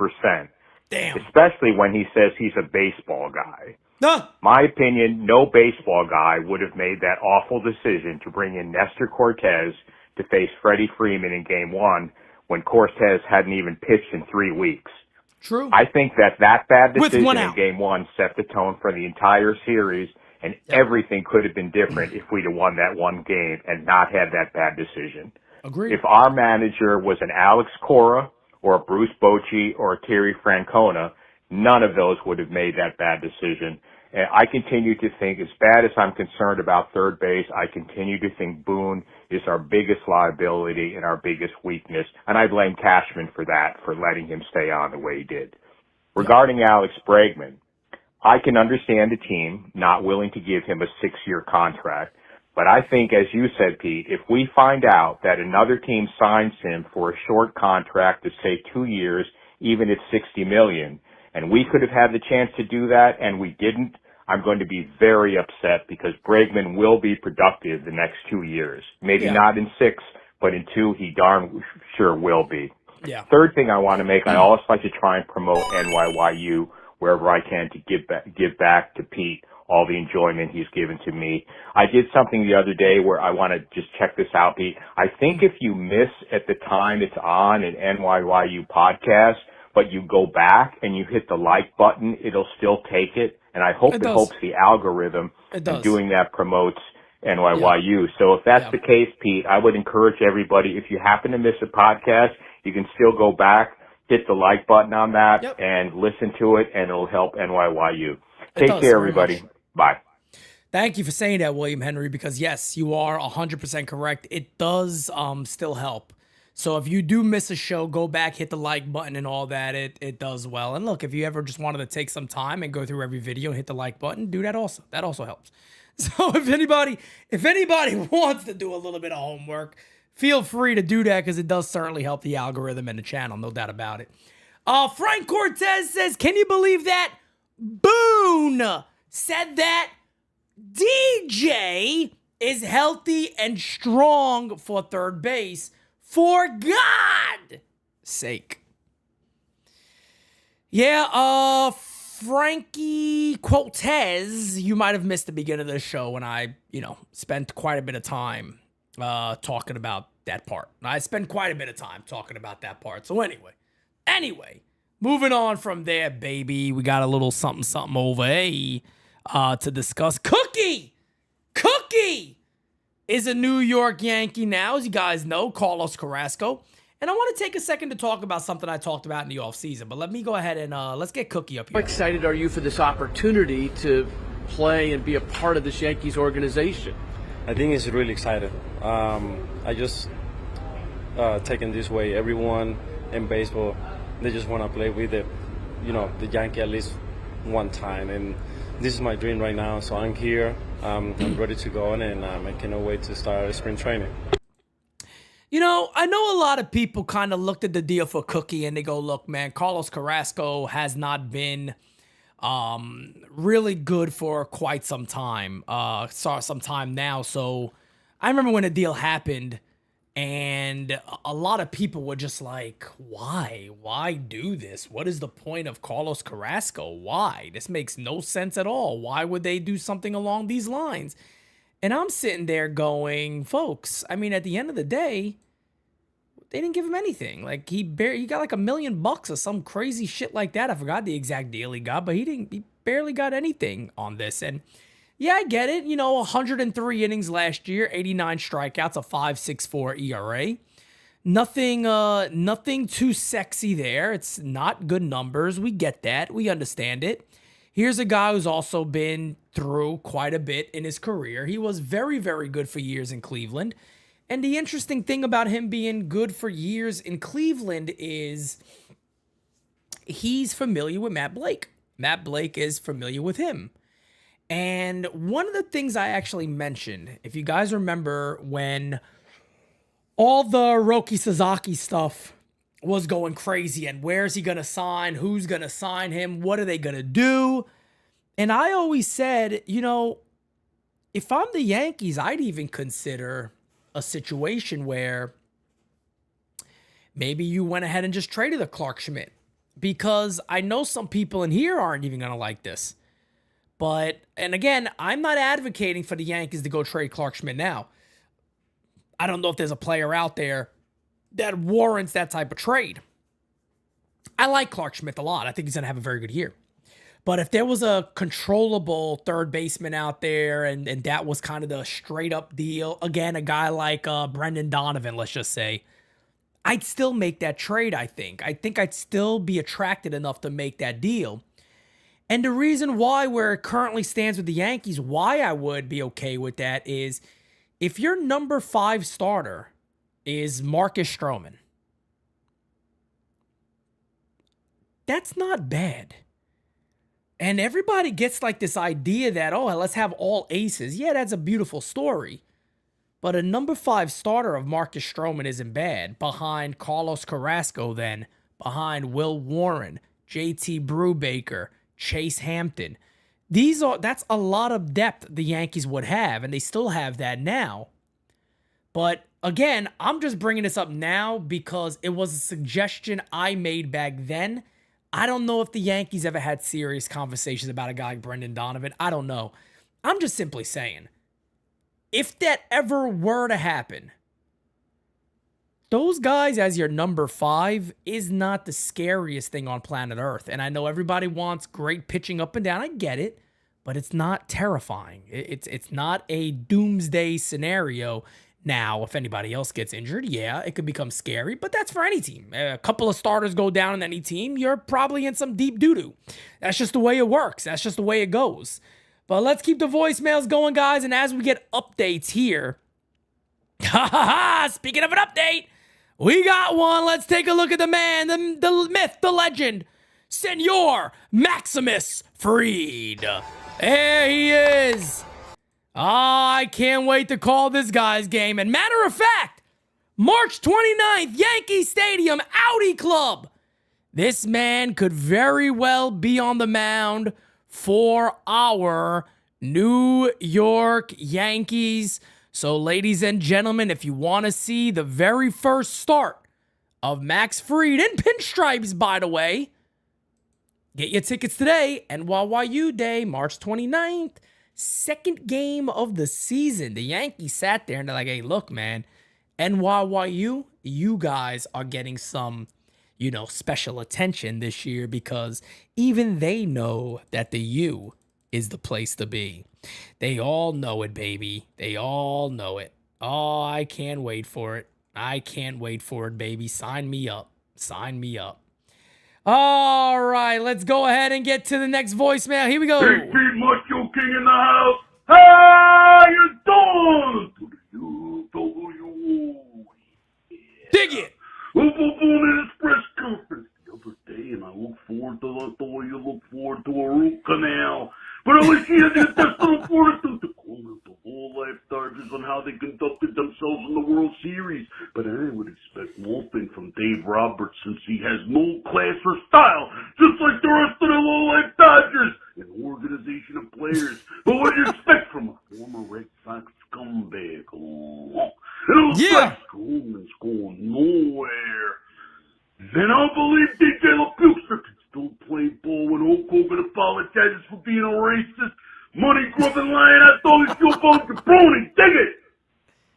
Damn. especially when he says he's a baseball guy. No. My opinion, no baseball guy would have made that awful decision to bring in Nestor Cortez to face Freddie Freeman in Game 1 when Cortez hadn't even pitched in 3 weeks. True. I think that bad With decision one in out. Game 1 set the tone for the entire series, and everything could have been different if we'd have won that one game and not had that bad decision. Agreed. If our manager was an Alex Cora or a Bruce Bochy or a Terry Francona, none of those would have made that bad decision. And I continue to think, as bad as I'm concerned about third base, I continue to think Boone is our biggest liability and our biggest weakness. And I blame Cashman for that, for letting him stay on the way he did. Regarding Alex Bregman, I can understand a team not willing to give him a 6-year contract. But I think, as you said, Pete, if we find out that another team signs him for a short contract of, say, 2 years, even at $60 million, and we could have had the chance to do that and we didn't, I'm going to be very upset because Bregman will be productive the next 2 years. Maybe not in 6, but in 2, he darn sure will be. Yeah. Third thing I want to make, I always like to try and promote NYYU wherever I can to give back to Pete all the enjoyment he's given to me. I did something the other day where I want to just check this out, Pete. I think if you miss at the time it's on an NYYU podcast, but you go back and you hit the like button, it'll still take it. And I hope it hopes the algorithm and doing that promotes NYYU. Yeah. So if that's the case, Pete, I would encourage everybody, if you happen to miss a podcast, you can still go back, hit the like button on that, and listen to it, and it'll help NYYU. Take care, everybody. Bye. Thank you for saying that, William Henry, because yes, you are 100% correct. It does still help. So if you do miss a show, go back, hit the like button and all that. It does well. And look, if you ever just wanted to take some time and go through every video and hit the like button, do that also. That also helps. So if anybody wants to do a little bit of homework, feel free to do that because it does certainly help the algorithm and the channel, no doubt about it. Frank Cortez says, can you believe that Boone said that DJ is healthy and strong for third base for God's sake? Yeah, Frankie Cortez, you might have missed the beginning of the show when I, spent quite a bit of time talking about that part. I spent quite a bit of time talking about that part. So anyway, moving on from there, baby, we got a little something over to discuss. Cookie is a New York Yankee now, as you guys know, Carlos Carrasco. And I want to take a second to talk about something I talked about in the offseason. But let me go ahead and let's get Cookie up here. How excited are you for this opportunity to play and be a part of this Yankees organization? I think it's really exciting. I just taken this way. Everyone in baseball, they just want to play with the Yankee at least one time. And this is my dream right now. So I'm here. I'm ready to go, and I cannot wait to start spring training. I know a lot of people kind of looked at the deal for Cookie and they go, look, man, Carlos Carrasco has not been really good for quite some time. Some time now. So I remember when the deal happened and a lot of people were just like, why? Why do this? What is the point of Carlos Carrasco? Why? This makes no sense at all. Why would they do something along these lines? And I'm sitting there going, folks, I mean, at the end of the day, they didn't give him anything. Like he got like $1 million or some crazy shit like that. I forgot the exact deal he got, but he barely got anything on this. And yeah, I get it. 103 innings last year, 89 strikeouts, a 5.64 ERA. Nothing too sexy there. It's not good numbers. We get that. We understand it. Here's a guy who's also been through quite a bit in his career. He was very, very good for years in Cleveland. And the interesting thing about him being good for years in Cleveland is he's familiar with Matt Blake. Matt Blake is familiar with him. And one of the things I actually mentioned, if you guys remember when all the Roki Sasaki stuff was going crazy and where's he going to sign, who's going to sign him, what are they going to do? And I always said, if I'm the Yankees, I'd even consider a situation where maybe you went ahead and just traded a Clark Schmidt, because I know some people in here aren't even going to like this. But, and again, I'm not advocating for the Yankees to go trade Clark Schmidt now. I don't know if there's a player out there that warrants that type of trade. I like Clark Schmidt a lot. I think he's going to have a very good year. But if there was a controllable third baseman out there and that was kind of the straight up deal, again, a guy like Brendan Donovan, let's just say, I'd still make that trade, I think. I think I'd still be attracted enough to make that deal. And the reason why, where it currently stands with the Yankees, why I would be okay with that is if your number 5 starter is Marcus Stroman, that's not bad. And everybody gets like this idea that, oh, let's have all aces. Yeah, that's a beautiful story. But a number 5 starter of Marcus Stroman isn't bad. Behind Carlos Carrasco then, behind Will Warren, JT Brubaker, Chase Hampton. That's a lot of depth the Yankees would have, and they still have that now. But Again, I'm just bringing this up now because it was a suggestion I made back then. I don't know if the Yankees ever had serious conversations about a guy like Brendan Donovan. I don't know. I'm just simply saying, if that ever were to happen, those guys as your number 5 is not the scariest thing on planet Earth. And I know everybody wants great pitching up and down. I get it, but it's not terrifying. It's not a doomsday scenario. Now, if anybody else gets injured, yeah, it could become scary, but that's for any team. A couple of starters go down in any team, you're probably in some deep doo-doo. That's just the way it works. That's just the way it goes. But let's keep the voicemails going, guys, and as we get updates here, speaking of an update, we got one. Let's take a look at the man, the myth, the legend, Senor Maximus Fried. There he is. I can't wait to call this guy's game. And matter of fact, March 29th, Yankee Stadium, Audi Club. This man could very well be on the mound for our New York Yankees. So, ladies and gentlemen, if you want to see the very first start of Max Fried in pinstripes, by the way, get your tickets today. NYU Day, March 29th. Second game of the season. The Yankees sat there and they're like, hey, look, man, NYU, you guys are getting some, special attention this year because even they know that the U is the place to be. They all know it, baby. They all know it. Oh, I can't wait for it. I can't wait for it, baby. Sign me up. Sign me up. All right, let's go ahead and get to the next voicemail. Here we go. Hey, Pete Macho King in the house. How you doing? To the UW. Yeah. Dig it. Boone in his press conference the other day, and I look forward to the way you look forward to a root canal. But I wish he had the intestinal fortitude to comment the whole life charges on how they conducted themselves in the World Series. But I would expect nothing from Dave Roberts since he has no class or style, just like the rest of the low-life Dodgers, an organization of players. But what do you expect from a former Red Sox scumbag? Oh, it looks like Stroman's going nowhere. And I don't believe DJ LaBuster can still play ball when Hulk Hogan apologizes for being a racist, money-grubbing lion. I thought he still about jabroni. Dig it!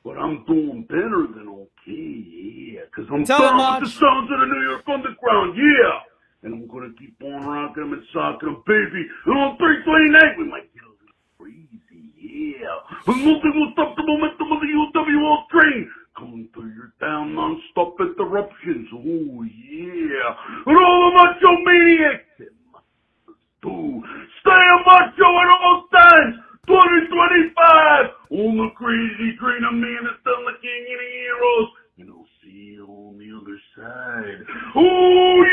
But I'm doing better than okay, yeah. Because I'm down with the sounds of the New York Underground, yeah. And I'm going to keep on rocking them and socking them, baby. And on 3/29, we might get a little crazy, yeah. But nothing will stop the momentum of the UWL train. Coming through your town, non-stop interruptions. Oh, yeah. And all the macho maniacs. Do stay a macho at all times. 2025. On the crazy train of man is still the king of the heroes. And I'll see you on the other side. Oh,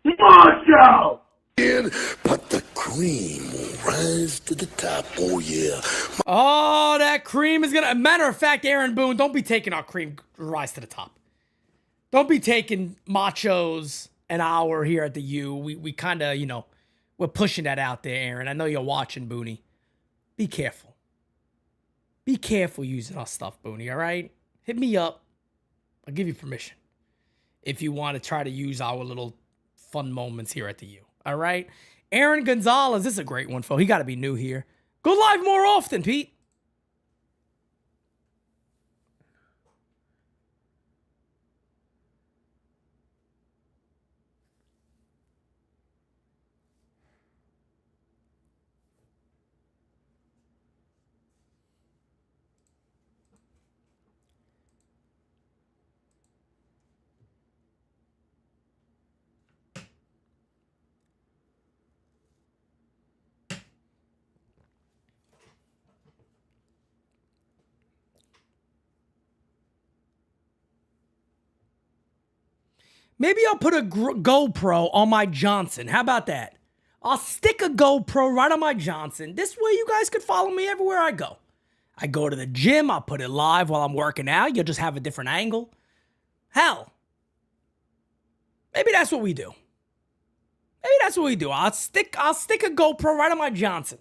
yeah. Macho. But the cream will rise to the top. Oh, yeah. Oh, that cream is going to... Matter of fact, Aaron Boone, don't be taking our cream rise to the top. Don't be taking Machos an hour here at the U. We kind of, we're pushing that out there, Aaron. I know you're watching, Booney. Be careful. Be careful using our stuff, Booney, all right? Hit me up. I'll give you permission if you want to try to use our little fun moments here at the U. All right. Aaron Gonzalez, this is a great one, folks. He got to be new here. Go live more often, Pete. Maybe I'll put a GoPro on my Johnson. How about that? I'll stick a GoPro right on my Johnson. This way you guys could follow me everywhere I go. I go to the gym. I'll put it live while I'm working out. You'll just have a different angle. Hell, maybe that's what we do. Maybe that's what we do. I'll stick a GoPro right on my Johnson.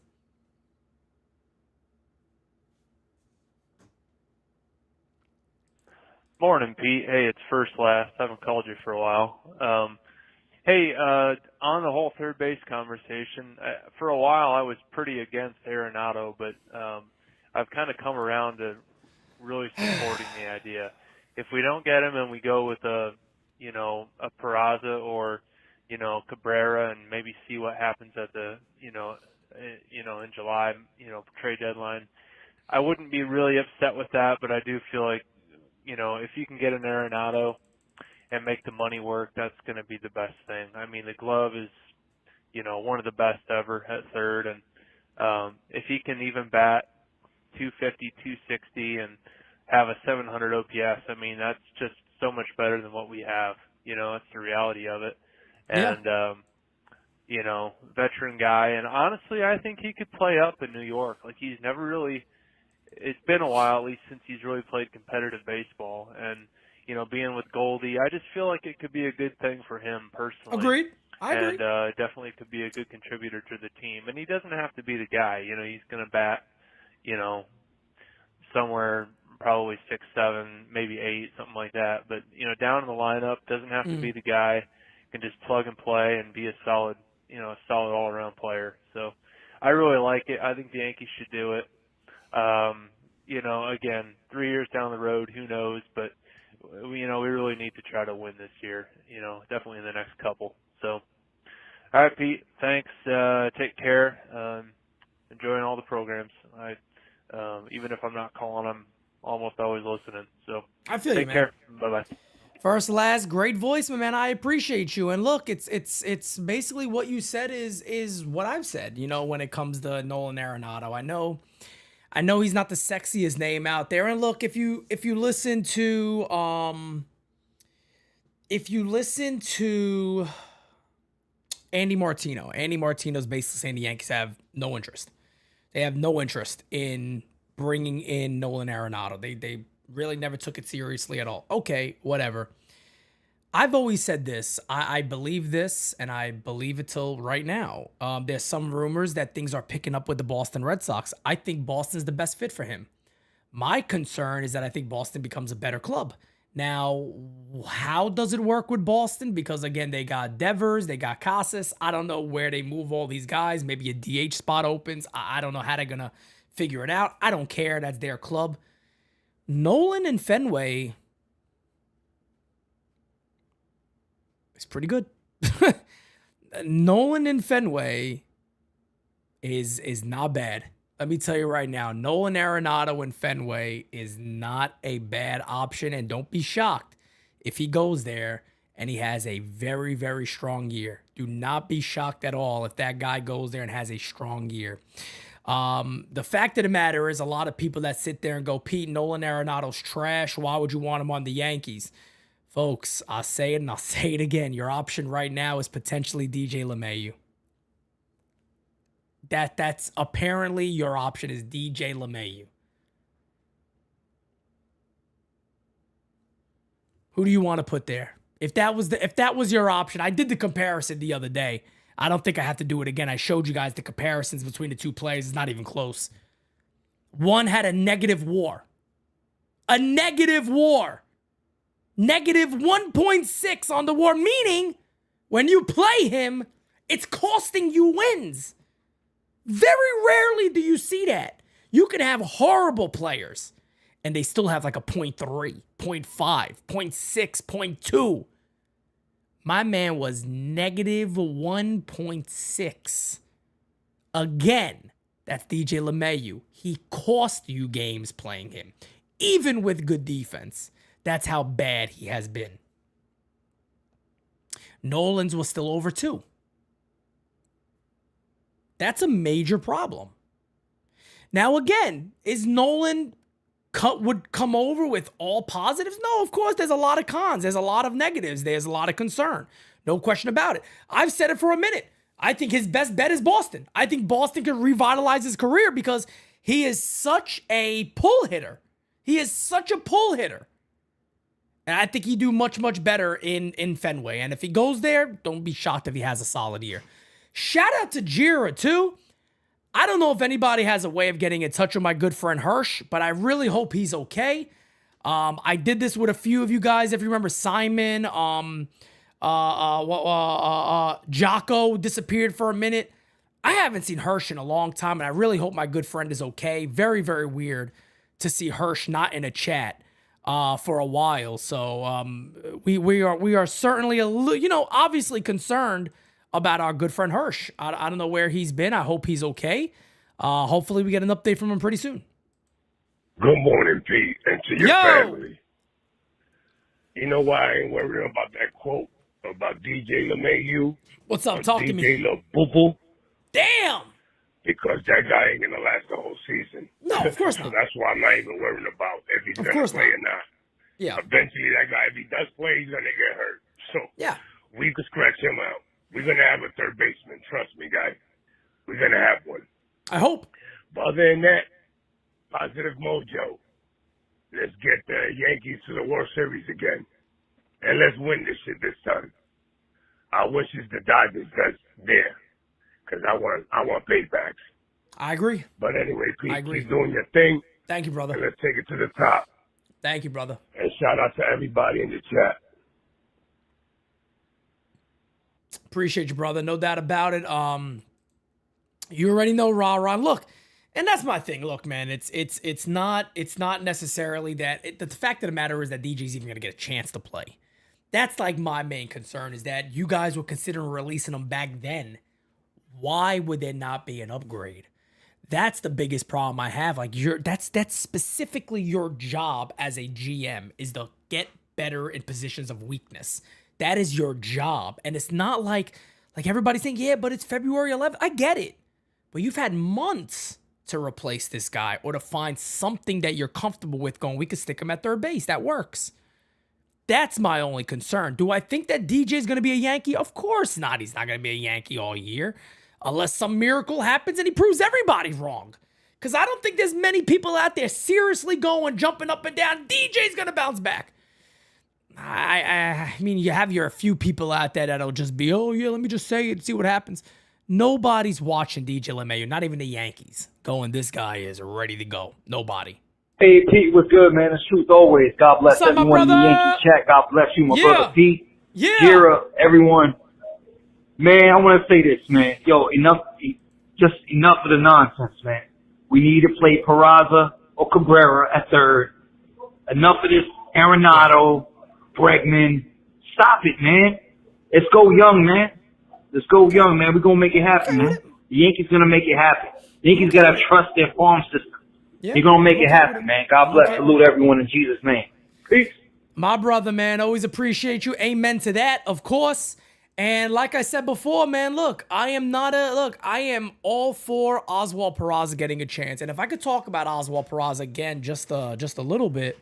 Morning, Pete. Hey, it's First Last. I haven't called you for a while. Hey, on the whole third base conversation, for a while I was pretty against Arenado, but I've kind of come around to really supporting the idea. If we don't get him and we go with a Peraza or, Cabrera and maybe see what happens at the, in July, trade deadline, I wouldn't be really upset with that, but I do feel like, if you can get an Arenado and make the money work, that's going to be the best thing. I mean, the glove is, one of the best ever at third, and if he can even bat 250, 260 and have a 700 OPS, I mean, that's just so much better than what we have. That's the reality of it. And, veteran guy, and honestly, I think he could play up in New York. Like, he's never really, it's been a while, at least since he's really played competitive baseball. And, being with Goldie, I just feel like it could be a good thing for him personally. Agreed. I agree. And definitely could be a good contributor to the team. And he doesn't have to be the guy. He's going to bat, somewhere probably 6, 7, maybe 8, something like that. But, down in the lineup, doesn't have to be the guy. Can just plug and play and be a solid all-around player. So I really like it. I think the Yankees should do it. Again, 3 years down the road, who knows? But we really need to try to win this year. Definitely in the next couple. So, all right, Pete. Thanks. Take care. Enjoying all the programs. Even if I'm not calling, I'm almost always listening. So I feel take you, man. care. Bye bye. First, Last, great voice, my man. I appreciate you. And look, it's basically what you said is what I've said. When it comes to Nolan Arenado, I know he's not the sexiest name out there. And look, if you listen to Andy Martino's basically saying the Yankees have no interest. They have no interest in bringing in Nolan Arenado. They really never took it seriously at all. Okay, whatever. I've always said this. I believe this, and I believe it till right now. There's some rumors that things are picking up with the Boston Red Sox. I think Boston's the best fit for him. My concern is that I think Boston becomes a better club. Now, how does it work with Boston? Because, again, they got Devers, they got Casas. I don't know where they move all these guys. Maybe a DH spot opens. I don't know how they're going to figure it out. I don't care. That's their club. Nolan and Fenway is pretty good. Nolan and Fenway is not bad. Let me tell you right now, Nolan Arenado and Fenway is not a bad option, and don't be shocked if he goes there and he has a very, very strong year. Do not be shocked at all if that guy goes there and has a strong year. The fact of the matter is a lot of people that sit there and go, Pete, Nolan Arenado's trash. Why would you want him on the Yankees? Folks, I'll say it and I'll say it again. Your option right now is potentially DJ LeMahieu. That's apparently your option is DJ LeMahieu. Who do you want to put there? If that was your option, I did the comparison the other day. I don't think I have to do it again. I showed you guys the comparisons between the two players. It's not even close. One had a negative WAR. A negative WAR. Negative 1.6 on the WAR, meaning when you play him, it's costing you wins. Very rarely do you see that. You can have horrible players and they still have like a 0.3, 0.5, 0.6, 0.2. My man was negative 1.6. Again, that's DJ LeMahieu. He cost you games playing him. Even with good defense, that's how bad he has been. Nolan's was still over 2. That's a major problem. Now, again, is Nolan would come over with all positives? No, of course, there's a lot of cons. There's a lot of negatives. There's a lot of concern. No question about it. I've said it for a minute. I think his best bet is Boston. I think Boston can revitalize his career because he is such a pull hitter. He is such a pull hitter. And I think he'd do much, much better in Fenway. And if he goes there, don't be shocked if he has a solid year. Shout out to Jira, too. I don't know if anybody has a way of getting in touch with my good friend Hirsch, but I really hope he's okay. I did this with a few of you guys. If you remember Simon, Jocko disappeared for a minute. I haven't seen Hirsch in a long time, and I really hope my good friend is okay. Very, very weird to see Hirsch not in a chat for a while. So we are certainly obviously concerned about our good friend Hirsch. I don't know where he's been. I hope he's okay. Hopefully we get an update from him pretty soon. Good morning, Pete, and to your family. You know why I ain't worried about that quote about DJ LeMahieu? What's up? Talk to me. DJ LeBoo. Damn! Because that guy ain't going to last the whole season. No, of course not. That's why I'm not even worried about if he's going to play or not. Yeah. Eventually, that guy, if he does play, he's going to get hurt. So we could scratch him out. We're going to have a third baseman. Trust me, guys. We're going to have one. I hope. But other than that, positive mojo. Let's get the Yankees to the World Series again. And let's win this shit this time. I wish it's the Dodgers that's there. Because I want paybacks. I agree. But anyway, Pete, I agree. keep doing your thing. Thank you, brother. And let's take it to the top. Thank you, brother. And shout out to everybody in the chat. Appreciate you, brother. No doubt about it. You already know rah-rah. Look, and that's my thing. Look, man, it's not necessarily that. The fact of the matter is that DJ's even going to get a chance to play. That's like my main concern is that you guys were considering releasing him back then. Why would there not be an upgrade? That's the biggest problem I have. Like that's specifically your job as a GM is to get better in positions of weakness. That is your job. And it's not like everybody's saying, yeah, but it's February 11th. I get it. But you've had months to replace this guy or to find something that you're comfortable with going, we could stick him at third base. That works. That's my only concern. Do I think that DJ is going to be a Yankee? Of course not. He's not going to be a Yankee all year. Unless some miracle happens and he proves everybody wrong. Because I don't think there's many people out there seriously going, jumping up and down. DJ's going to bounce back. I mean, you have a few people out there that'll just be, oh, yeah, let me just say it, see what happens. Nobody's watching DJ LeMahieu, not even the Yankees, going, this guy is ready to go. Nobody. Hey, Pete, what's good, man? It's truth always. God bless everyone in the Yankee chat. God bless you, my brother Pete. Jira, everyone. Man, I want to say this, man. Yo, enough of the nonsense, man. We need to play Peraza or Cabrera at third. Enough of this Arenado, Bregman. Stop it, man. Let's go young, man. Let's go young, man. We're going to make it happen, man. The Yankees going to make it happen. The Yankees got to trust their farm system. They're going to make it happen, man. God bless. Salute everyone in Jesus' name. Peace. My brother, man. Always appreciate you. Amen to that, of course. And like I said before, man, look, I am all for Oswaldo Peraza getting a chance. And if I could talk about Oswaldo Peraza again just a little bit.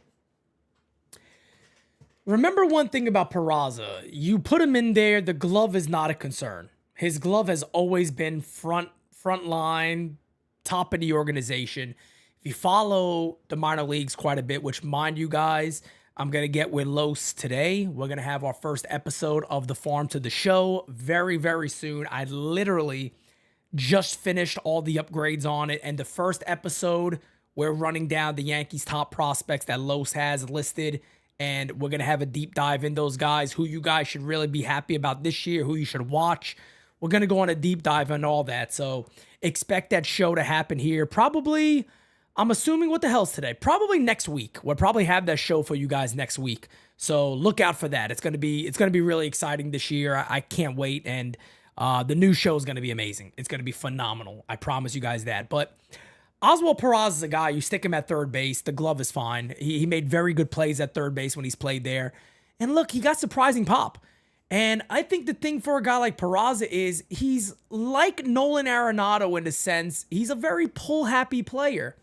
Remember one thing about Peraza. You put him in there, the glove is not a concern. His glove has always been front line, top of the organization. If you follow the minor leagues quite a bit, which mind you guys, I'm going to get with Los today. We're going to have our first episode of The Farm to the Show very, very soon. I literally just finished all the upgrades on it. And the first episode, we're running down the Yankees' top prospects that Los has listed. And we're going to have a deep dive in those guys, who you guys should really be happy about this year, who you should watch. We're going to go on a deep dive on all that. So expect that show to happen here probably... I'm assuming what the hell's today? Probably next week. We'll probably have that show for you guys next week. So look out for that. It's gonna be really exciting this year. I can't wait. And the new show is gonna be amazing. It's gonna be phenomenal. I promise you guys that. But Oswaldo Peraza is a guy, you stick him at third base, the glove is fine. He made very good plays at third base when he's played there. And look, he got surprising pop. And I think the thing for a guy like Peraza is he's like Nolan Arenado in the sense he's a very pull-happy player.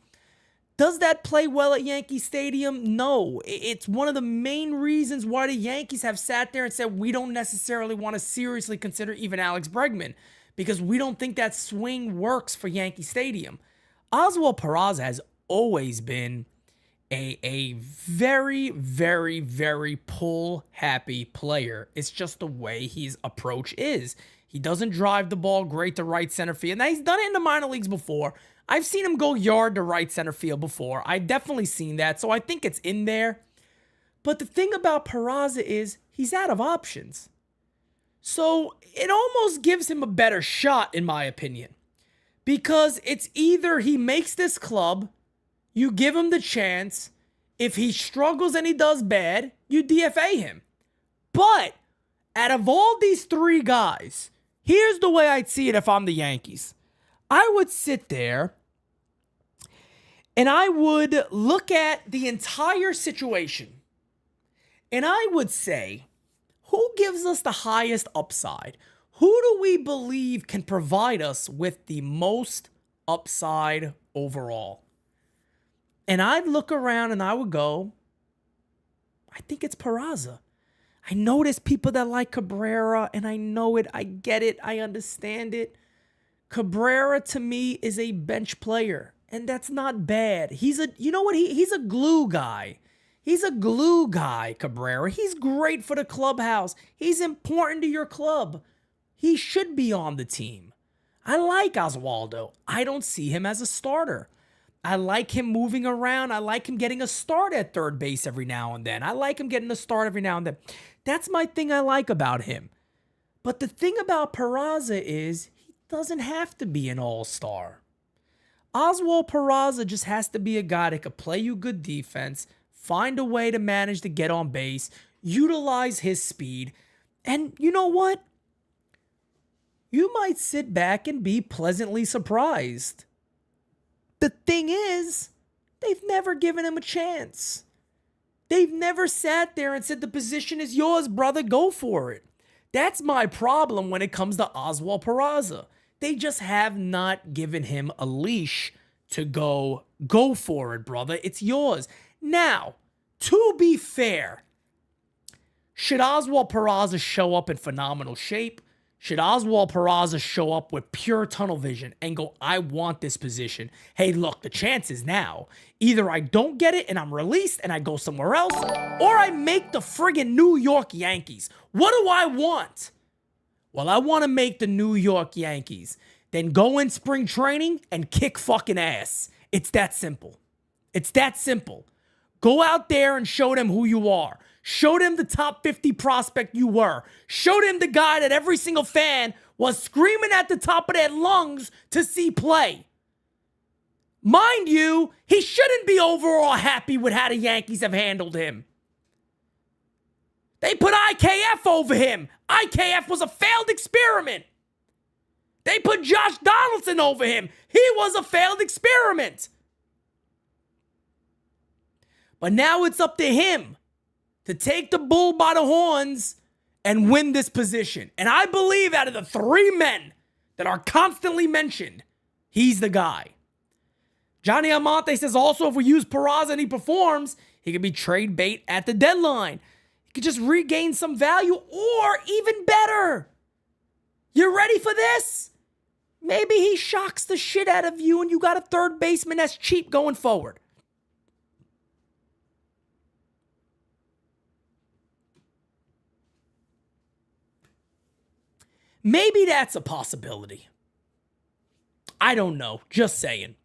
Does that play well at Yankee Stadium? No. It's one of the main reasons why the Yankees have sat there and said we don't necessarily want to seriously consider even Alex Bregman because we don't think that swing works for Yankee Stadium. Oswaldo Peraza has always been a very, very, very pull-happy player. It's just the way his approach is. He doesn't drive the ball great to right center field. Now, he's done it in the minor leagues before. I've seen him go yard to right center field before. I've definitely seen that, so I think it's in there. But the thing about Peraza is he's out of options. So it almost gives him a better shot, in my opinion. Because it's either he makes this club, you give him the chance. If he struggles and he does bad, you DFA him. But out of all these three guys, here's the way I'd see it if I'm the Yankees. I would sit there and I would look at the entire situation. And I would say, who gives us the highest upside? Who do we believe can provide us with the most upside overall? And I'd look around and I would go, I think it's Peraza. I know there's people that like Cabrera, and I know it. I get it. I understand it. Cabrera, to me, is a bench player, and that's not bad. He's a glue guy. He's a glue guy, Cabrera. He's great for the clubhouse. He's important to your club. He should be on the team. I like Oswaldo. I don't see him as a starter. I like him moving around. I like him getting a start at third base every now and then. I like him getting a start every now and then. That's my thing I like about him. But the thing about Peraza is he doesn't have to be an all-star. Oswaldo Peraza just has to be a guy that could play you good defense, find a way to manage to get on base, utilize his speed, and you know what? You might sit back and be pleasantly surprised. The thing is, they've never given him a chance. They've never sat there and said, the position is yours, brother, go for it. That's my problem when it comes to Oswaldo Peraza. They just have not given him a leash to go for it, brother. It's yours. Now, to be fair, should Oswaldo Peraza show up in phenomenal shape? Should Oswaldo Peraza show up with pure tunnel vision and go, I want this position? Hey, look, the chance is now. Either I don't get it and I'm released and I go somewhere else, or I make the friggin' New York Yankees. What do I want? Well, I want to make the New York Yankees. Then go in spring training and kick fucking ass. It's that simple. It's that simple. Go out there and show them who you are. Show them the top 50 prospect you were. Show them the guy that every single fan was screaming at the top of their lungs to see play. Mind you, he shouldn't be overall happy with how the Yankees have handled him. They put IKF over him. IKF was a failed experiment. They put Josh Donaldson over him. He was a failed experiment. But now it's up to him to take the bull by the horns and win this position. And I believe out of the three men that are constantly mentioned, he's the guy. Johnny Almonte says also if we use Peraza and he performs, he could be trade bait at the deadline. He could just regain some value, or even better. You ready for this? Maybe he shocks the shit out of you and you got a third baseman that's cheap going forward. Maybe that's a possibility. I don't know. Just saying.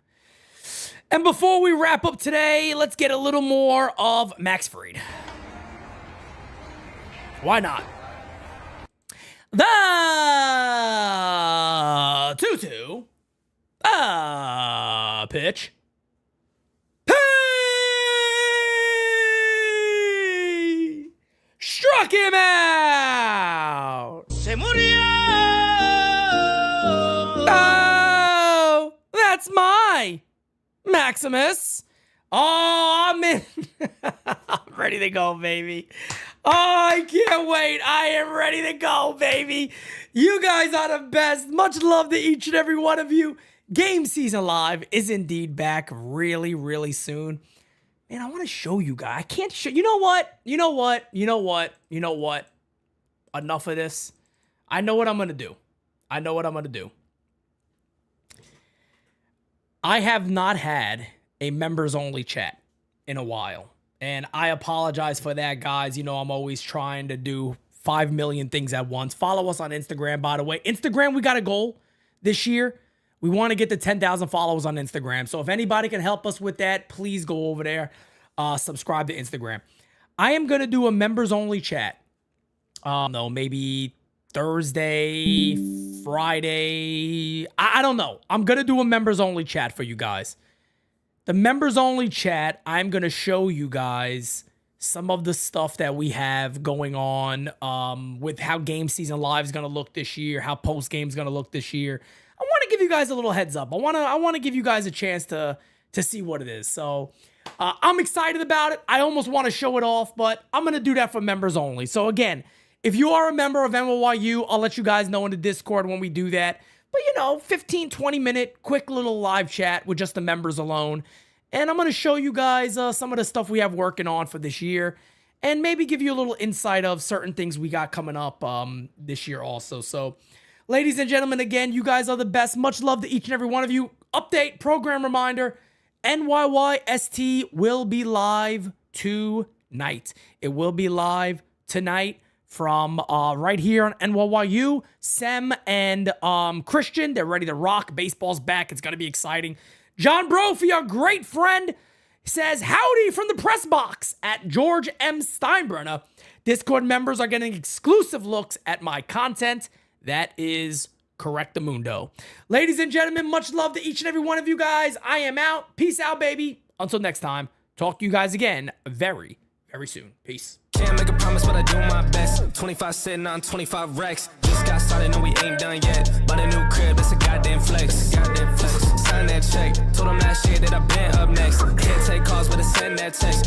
And before we wrap up today, let's get a little more of Max Fried. Why not? The 2-2. Pitch. Hey! Struck him out. Se murió. Oh, that's my Maximus. Oh, I'm in. I'm ready to go, baby. Oh, I can't wait. I am ready to go, baby. You guys are the best. Much love to each and every one of you. Game Season Live is indeed back really, really soon. Man, I want to show you guys. I can't show. You know what? Enough of this. I know what I'm going to do. I have not had a members-only chat in a while. And I apologize for that, guys. You know, I'm always trying to do 5 million things at once. Follow us on Instagram, by the way. Instagram, we got a goal this year. We want to get to 10,000 followers on Instagram. So if anybody can help us with that, please go over there. Subscribe to Instagram. I am going to do a members only chat. No, maybe Thursday, Friday. I don't know. I'm going to do a members only chat for you guys. The members only chat, I'm going to show you guys some of the stuff that we have going on with how Game Season Live is going to look this year, how post game is going to look this year. I want to give you guys a little heads up. I want to give you guys a chance to see what it is. So I'm excited about it. I almost want to show it off, but I'm going to do that for members only. So again, if you are a member of NYU, I'll let you guys know in the Discord when we do that. But, 15, 20-minute quick little live chat with just the members alone. And I'm going to show you guys some of the stuff we have working on for this year. And maybe give you a little insight of certain things we got coming up this year also. So, ladies and gentlemen, again, you guys are the best. Much love to each and every one of you. Update, program reminder, NYYST will be live tonight. It will be live tonight from right here on NYYU. Sem and Christian, they're ready to rock. Baseball's back. It's going to be exciting. John Brophy, our great friend, says, howdy from the press box at George M. Steinbrenner. Discord members are getting exclusive looks at my content. That is Correctamundo. Ladies and gentlemen, much love to each and every one of you guys. I am out. Peace out, baby. Until next time, talk to you guys again very, very soon. Peace. Can't make a promise, but I do my best. 25 sitting on 25 racks. Just got started, no, we ain't done yet. Bought a new crib, that's a goddamn flex. Sign that check. Told them last year that I've been up next. Can't take calls, but I send that text.